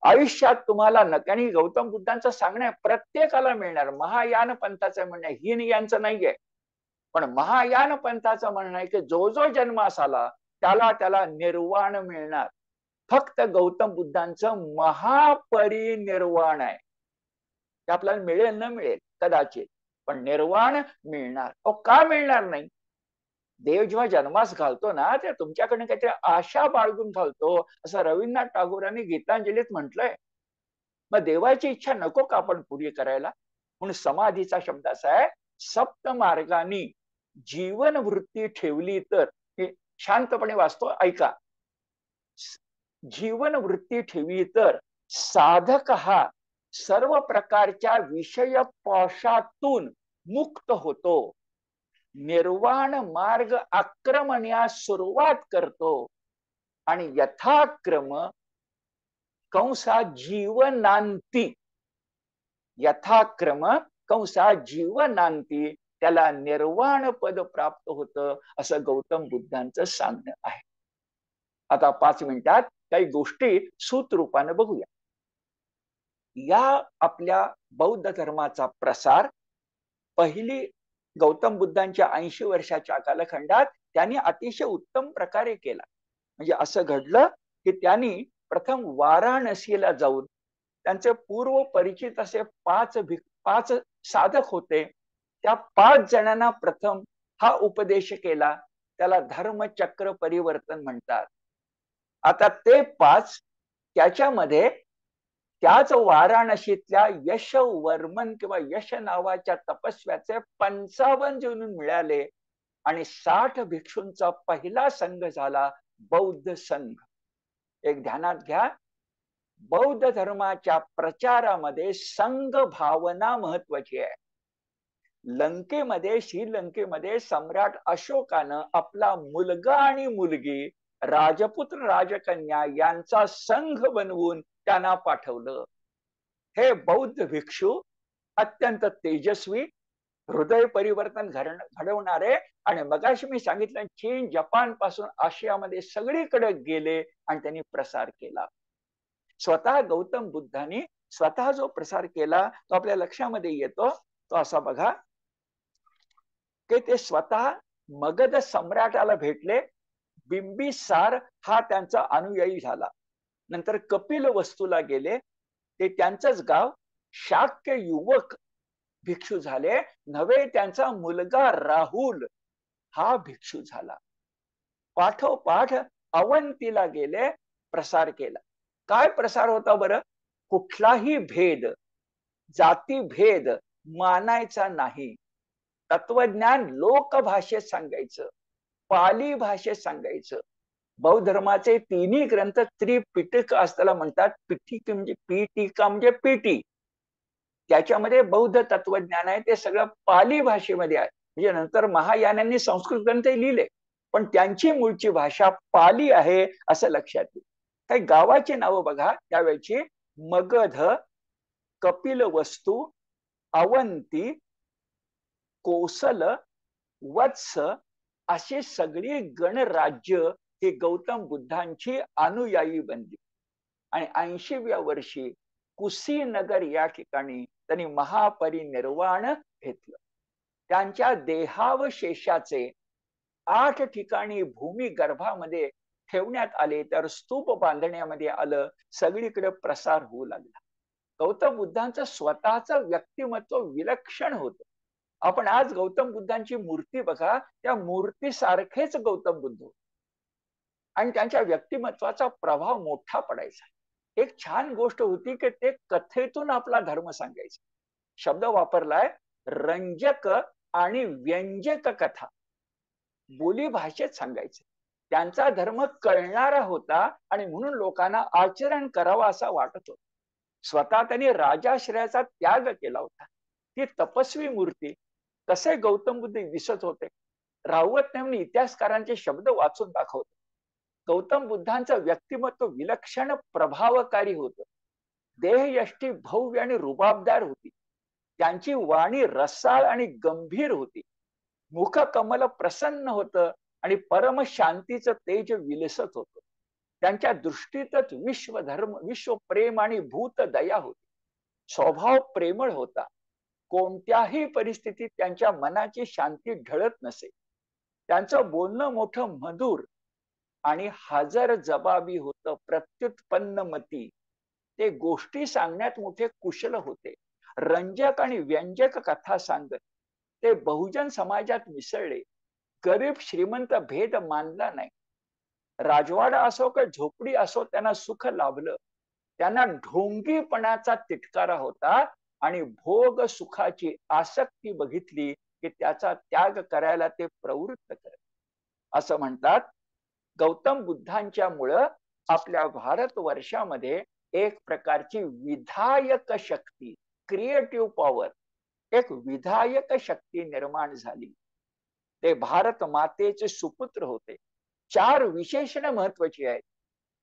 Speaker 1: आयुष्यात तुम्हाला आणि गौतम बुद्धांचं सांगणं प्रत्येकाला मिळणार. महायान पंथाचं म्हणणं हीन यांचं नाहीये, पण महायान पंथाचं म्हणणं आहे की जो जो जन्मास आला त्याला त्याला निर्वाण मिळणार. फक्त गौतम बुद्धांचं महापरिनिर्वाण आहे. ते आपल्याला मिळेल न मिळेल कदाचित, पण निर्वाण मिळणार. का मिळणार नाही? देव जेव्हा जन्मास घालतो ना, ते तुमच्याकडनं काहीतरी आशा बाळगून घालतो, असं रवींद्रनाथ टागोरांनी गीतांजलीत म्हटलंय. मग देवाची इच्छा नको का आपण पुरी करायला? म्हणून समाधीचा शब्द असा आहे, सप्त मार्गानी जीवन वृत्ती ठेवली तर, हे शांतपणे वाचतो ऐका. जीवन वृत्ती ठेवली तर साधक हा सर्व प्रकारच्या विषय पाशातून मुक्त होतो, निर्वाण मार्ग आक्रमण्यास सुरुवात करतो आणि यथाक्रम कंसात जीवनांती, यथाक्रम कंसात जीवनांती त्याला निर्वाण पद प्राप्त होतं, असं गौतम बुद्धांचं सांगणं आहे. आता 5 मिनिटात काही गोष्टी सूतरूपाने बघूया. या आपल्या बौद्ध धर्माचा प्रसार पहिली गौतम बुद्धांच्या 80 वर्षाच्या कालखंडात त्यांनी अतिशय उत्तम प्रकारे केला. म्हणजे असं घडलं की त्यांनी प्रथम वाराणसीला जाऊन त्यांचे पूर्व परिचित असे 5 साधक होते, त्या 5 जणांना प्रथम हा उपदेश केला. त्याला धर्मचक्र परिवर्तन म्हणतात. आता ते 5 त्याच्यामध्ये त्याच वाराणसीतल्या यशवर्मन किंवा यश नावाच्या तपस्व्याचे 55 जण मिळाले आणि 60 भिक्षूंचा पहिला संघ झाला बौद्ध संघ. एक ध्यानात घ्या, बौद्ध धर्माच्या प्रचारामध्ये संघ भावना महत्वाची आहे. लंकेमध्ये, श्रीलंकेमध्ये सम्राट अशोकानं आपला मुलगा आणि मुलगी, राजपुत्र राजकन्या यांचा संघ बनवून त्यांना पाठवलं. हे बौद्ध भिक्षू अत्यंत तेजस्वी, हृदय परिवर्तन घडवणारे आणि मगाशी मी सांगितलं चीन, जपान पासून आशियामध्ये सगळीकडे गेले आणि त्यांनी प्रसार केला. स्वतः गौतम बुद्धांनी स्वतः जो प्रसार केला तो आपल्या लक्षामध्ये येतो. तो असा बघा की ते स्वतः मगध सम्राटाला भेटले. बिंबिसार हा त्यांचा अनुयायी झाला. नंतर कपिल वस्तूला गेले, ते त्यांचंच गाव. शाक्य युवक भिक्षू झाले. नव्हे त्यांचा मुलगा राहुल हा भिक्षू झाला. पाठोपाठ अवंतीला गेले, प्रसार केला. काय प्रसार होता बरं? कुठलाही भेद, जाती भेद मानायचा नाही. तत्वज्ञान लोकभाषेत सांगायचं, पाली भाषेत सांगायचं. बौद्ध धर्माचे 3 ग्रंथ त्रिपिटक असताना म्हणतात. पिटिका म्हणजे पीटी. त्याच्यामध्ये बौद्ध तत्वज्ञान आहे, ते सगळं पाली भाषेमध्ये आहे. म्हणजे नंतर महायानांनी संस्कृत ग्रंथ लिहिले, पण त्यांची मूळची भाषा पाली आहे असं लक्षात येईल. काही गावाची नावं बघा त्यावेळची: मगध, कपिलवस्तू, अवंती, कोसल, वत्स अशी सगळी गणराज्य ही गौतम बुद्धांची अनुयायी बनली. आणि 80व्या वर्षी कुशीनगर या ठिकाणी त्यांनी महापरिनिर्वाण घेतलं. त्यांच्या देहावशेषाचे 8 ठिकाणी भूमी गर्भामध्ये ठेवण्यात आले, तर स्तूप बांधण्यामध्ये आलं. सगळीकडे प्रसार होऊ लागला. गौतम बुद्धांचं स्वतःचं व्यक्तिमत्व विलक्षण होतं. आपण आज गौतम बुद्धांची मूर्ती बघा, त्या मूर्तीसारखेच गौतम बुद्ध आणि त्यांच्या व्यक्तिमत्वाचा प्रभाव मोठा पडायचा. एक छान गोष्ट होती की ते कथेतून आपला धर्म सांगायचे. शब्द वापरलाय रंजक आणि व्यंजक कथा, बोली भाषेत सांगायचे. त्यांचा धर्म कळणारा होता आणि म्हणून लोकांना आचरण करावं असा वाटत होता. स्वतः त्यांनी राजाश्रयाचा त्याग केला होता. ती तपस्वी मूर्ती कसे गौतम बुद्ध दिसत होते. रावत नेमनी इतिहासकारांचे शब्द वाचून दाखवतो. गौतम बुद्धांचं व्यक्तिमत्व विलक्षण प्रभावकारी होतं. देहयष्टी भव्य आणि रुबाबदार होती. त्यांची वाणी रसाळ आणि गंभीर होती. मुख कमल प्रसन्न होतं आणि परम शांतीचं तेज विलसत होतं. त्यांच्या दृष्टीतच विश्व धर्म, विश्व प्रेम आणि भूत दया होती. स्वभाव प्रेमळ होता. कोणत्याही परिस्थितीत त्यांच्या मनाची शांती ढळत नसे. त्यांचं बोलणं मोठं मधुर आणि हजर जबाबी होतं, प्रत्युत्पन्नमती. ते गोष्टी सांगण्यात मोठे कुशल होते. रंजक आणि व्यंजक कथा सांगत ते बहुजन समाजात मिसळले. गरीब श्रीमंत भेद मानला नाही. राजवाडा असो का झोपडी असो, त्यांना सुख लाभलं. त्यांना ढोंगीपणाचा तिटकारा होता आणि भोग सुखाची आसक्ती बघितली की त्याचा त्याग करायला ते प्रवृत्त करत. असं म्हणतात, गौतम बुद्धांच्या मुळे आपल्या भारत वर्षामध्ये एक प्रकारची विधायक शक्ती, क्रिएटिव्ह पॉवर, एक विधायक शक्ती निर्माण झाली. ते भारत मातेचे सुपुत्र होते. 4 विशेषण महत्वाची आहेत.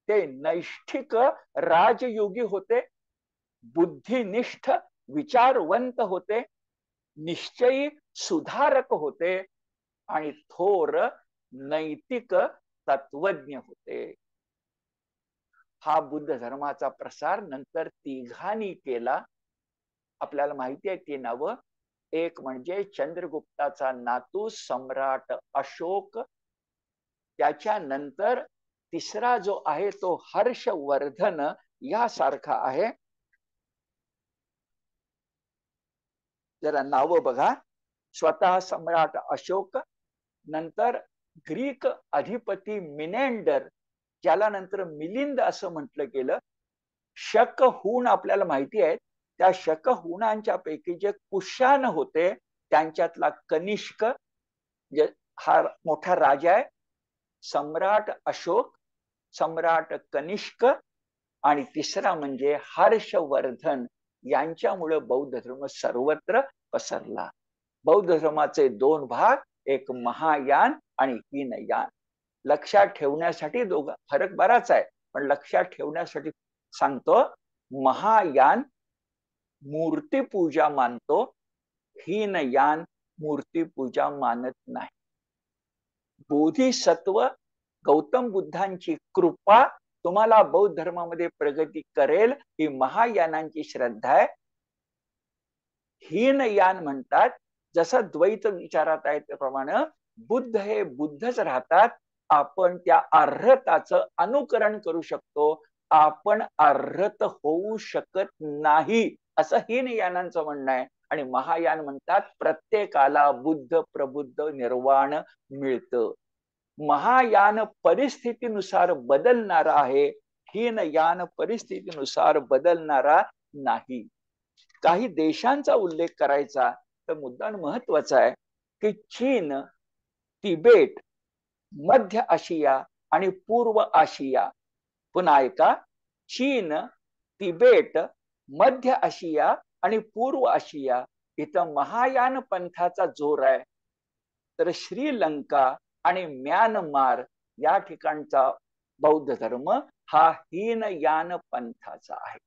Speaker 1: ते नैष्ठिक राजयोगी होते, बुद्धिनिष्ठ विचारवंत होते, निश्चयी सुधारक होते आणि थोर नैतिक तत्वज्ञ होते. हा बुद्ध धर्माचा प्रसार नंतर तिघांनी केला. आपल्याला माहिती आहे ती नावं. एक म्हणजे चंद्रगुप्ताचा नातू सम्राट अशोक, त्याच्यानंतर तिसरा जो आहे तो हर्षवर्धन यासारखा आहे. जरा नाव बघा. स्वतः सम्राट अशोक, नंतर ग्रीक अधिपती मिनेंडर, ज्याला नंतर मिलिंद असं म्हटलं गेलं. शकहूण आपल्याला माहिती आहे. त्या शकहूणांच्या पैकी जे कुशाण होते त्यांच्यातला कनिष्क, हा मोठा राजा आहे. सम्राट अशोक, सम्राट कनिष्क आणि तिसरा म्हणजे हर्षवर्धन. यांच्यामुळे बौद्ध धर्म सर्वत्र पसरला. बौद्ध धर्माचे 2 भाग, एक महायान आणि हीनयान. लक्षात ठेवण्यासाठी दोघं फरक बराच आहे, पण लक्षात ठेवण्यासाठी सांगतो. महायान मूर्तीपूजा मानतो, हीनयान मूर्तीपूजा मानत नाही. बोधिसत्व गौतम बुद्धांची कृपा तुम्हाला बौद्ध धर्मामध्ये प्रगती करेल, ही महायानांची श्रद्धा आहे. हीनयान म्हणतात, जसं द्वैत विचारात आहे त्याप्रमाणे बुद्ध हे बुद्धच राहतात. आपण त्या अर्हताचं अनुकरण करू शकतो, आपण अर्हत होऊ शकत नाही, असं हीनयानांचं म्हणणं आहे. आणि महायान म्हणतात प्रत्येकाला बुद्ध प्रबुद्ध निर्वाण मिळतं. महायान परिस्थितीनुसार बदलणारा आहे, हीनयान परिस्थितीनुसार बदलणारा नाही. काही देशांचा उल्लेख करायचा तर मुद्दा महत्वाचा आहे की चीन, तिबेट, मध्य आशिया आणि पूर्व आशिया. पुन्हा ऐका, चीन, तिबेट, मध्य आशिया आणि पूर्व आशिया इथं महायान पंथाचा जोर आहे. तर श्रीलंका आणि म्यानमार या ठिकाणचा बौद्ध धर्म हा हीनयान पंथाचा आहे.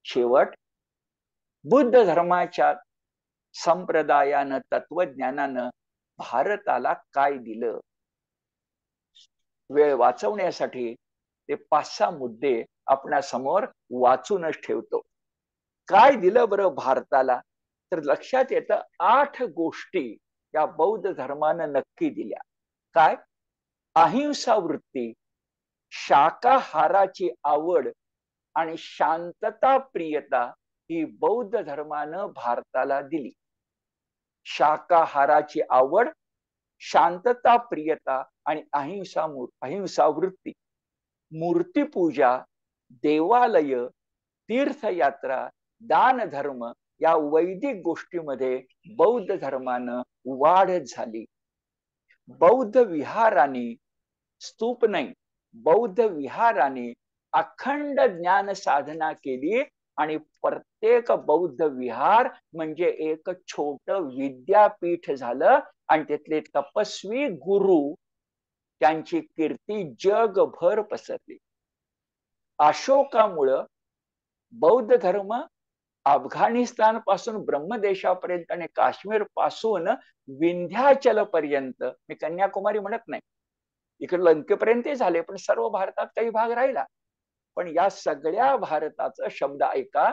Speaker 1: शेवट, बुद्ध धर्माच्या संप्रदायानं, तत्वज्ञानानं भारताला काय दिलं? वेळ वाचवण्यासाठी ते 5-6 मुद्दे आपल्या समोर वाचूनच ठेवतो. काय दिलं बरं भारताला? तर लक्षात येतं 8 गोष्टी या बौद्ध धर्मानं नक्की दिल्या. काय? अहिंसा वृत्ती, शाकाहाराची आवड आणि शांतता प्रियता ही बौद्ध धर्मानं भारताला दिली. शाकाहाराची आवड, शांतता प्रियता आणि अहिंसा वृत्ती. मूर्तीपूजा, देवालय, तीर्थयात्रा, दान धर्म या वैदिक गोष्टीमध्ये बौद्ध धर्मानं वाढ झाली. बौद्ध विहारांनी, स्तूप नाही, बौद्ध विहारांनी अखंड ज्ञान साधना केली आणि प्रत्येक बौद्ध विहार म्हणजे एक छोट विद्यापीठ झालं आणि तिथले तपस्वी गुरु, त्यांची कीर्ती जगभर पसरली. अशोकामुळं बौद्ध धर्म अफगाणिस्तान पासून ब्रह्मदेशापर्यंत आणि काश्मीर पासून विंध्याचल पर्यंत, मी कन्याकुमारी म्हणत नाही, इकडे लंकेपर्यंत झाले, पण सर्व भारतात काही भाग राहिला. पण या सगळ्या भारताचं शब्द ऐका,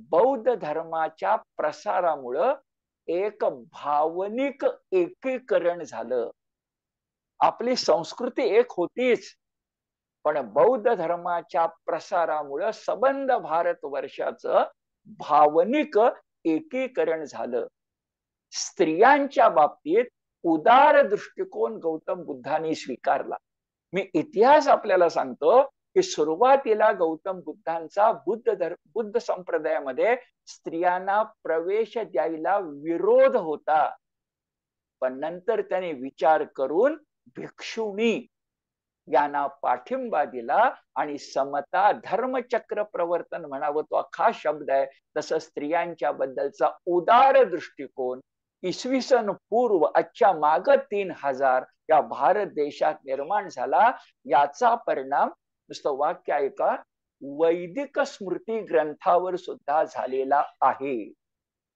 Speaker 1: बौद्ध धर्माच्या प्रसारामुळं एक भावनिक एकीकरण झालं. आपली संस्कृती एक होतीच, पण बौद्ध धर्माच्या प्रसारामुळं संबंध भारतवर्षाचं भावनिक एकीकरण झालं. स्त्रियांच्या बाबतीत उदार दृष्टिकोन गौतम बुद्धांनी स्वीकारला. मी इतिहास आपल्याला सांगतो की सुरुवातीला गौतम बुद्धांचा बुद्ध संप्रदायामध्ये स्त्रियांना प्रवेश द्यायला विरोध होता, पण नंतर त्याने विचार करून भिक्षुणी यांना पाठिंबा दिला आणि समता धर्मचक्र प्रवर्तन म्हणावं तो खास शब्द आहे, तसं स्त्रियांच्या बद्दलचा उदार दृष्टिकोन इसवी सन पूर्व आजच्या माग 3000 या भारत देशात निर्माण झाला. याचा परिणाम नुसतं वाक्य ऐका, वैदिक स्मृती ग्रंथावर सुद्धा झालेला आहे.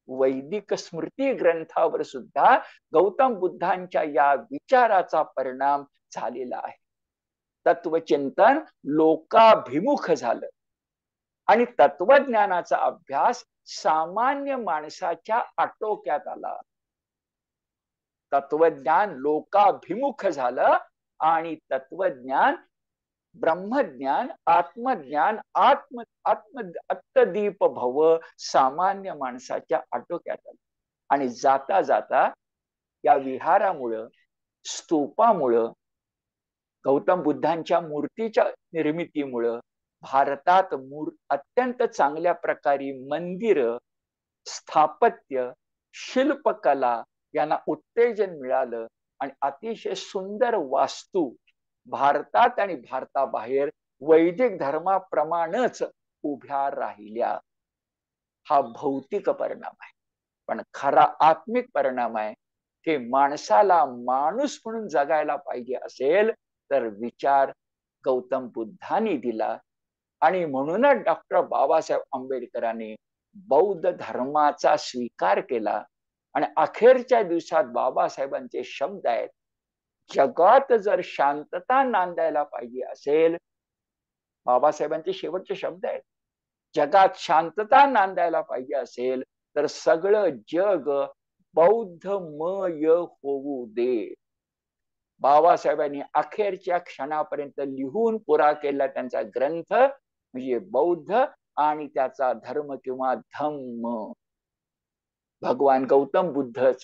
Speaker 1: वैदिक स्मृती ग्रंथावर सुद्धा गौतम बुद्धांच्या या विचाराचा परिणाम झालेला आहे. तत्वचिंतन लोकाभिमुख झालं आणि तत्वज्ञानाचा अभ्यास सामान्य माणसाच्या आटोक्यात आला. तत्वज्ञान लोकाभिमुख झालं आणि तत्वज्ञान, ब्रह्मज्ञान, आत्मज्ञान, आत्मदीप भव सामान्य माणसाच्या आटोक्यात आलं. आणि जाता जाता या विहारामुळं, स्तूपामुळं, गौतम बुद्धांच्या मूर्तीच्या निर्मितीमुळं भारतात अत्यंत चांगल्या प्रकारे मंदिर, स्थापत्य, शिल्पकला यांना उत्तेजन मिळालं आणि अतिशय सुंदर वास्तू भारतात आणि भारताबाहेर वैदिक धर्माप्रमाणेच उभ्या राहिल्या. हा भौतिक परिणाम आहे, पण खरा आत्मिक परिणाम आहे की माणसाला माणूस म्हणून जगायला पाहिजे असेल तर विचार गौतम बुद्धांनी दिला. आणि म्हणूनच डॉक्टर बाबासाहेब आंबेडकरांनी बौद्ध धर्माचा स्वीकार केला. आणि अखेरच्या दिवसात बाबासाहेबांचे शब्द आहेत, जगात जर शांतता नांदायला पाहिजे असेल, बाबासाहेबांचे शेवटचे शब्द आहेत, जगात शांतता नांदायला पाहिजे असेल तर सगळं जग बौद्धमय होऊ दे. बाबासाहेबांनी अखेरच्या क्षणापर्यंत लिहून पुरा केला त्यांचा ग्रंथ म्हणजे बौद्ध आणि त्याचा धर्म किंवा धम्म. भगवान गौतम बुद्धच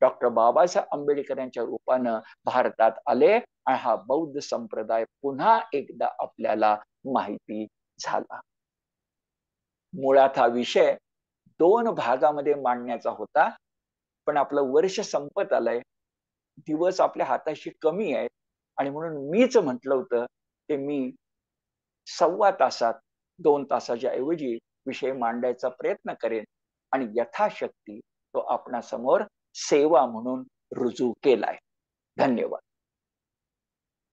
Speaker 1: डॉक्टर बाबासाहेब आंबेडकर यांच्या रूपानं भारतात आले आणि हा बौद्ध संप्रदाय पुन्हा एकदा आपल्याला माहिती झाला. मुळात हा विषय 2 भागामध्ये मांडण्याचा होता, पण आपलं वर्ष संपत आलंय, दिवस आपल्या हाताशी कमी आहेत आणि म्हणून मीच म्हटलं होतं की मी 1.25 तासात 2 तासाच्या ऐवजी विषय मांडायचा प्रयत्न करेन आणि यथाशक्ती तो आपणासमोर सेवा म्हणून रुजू केलाय. धन्यवाद.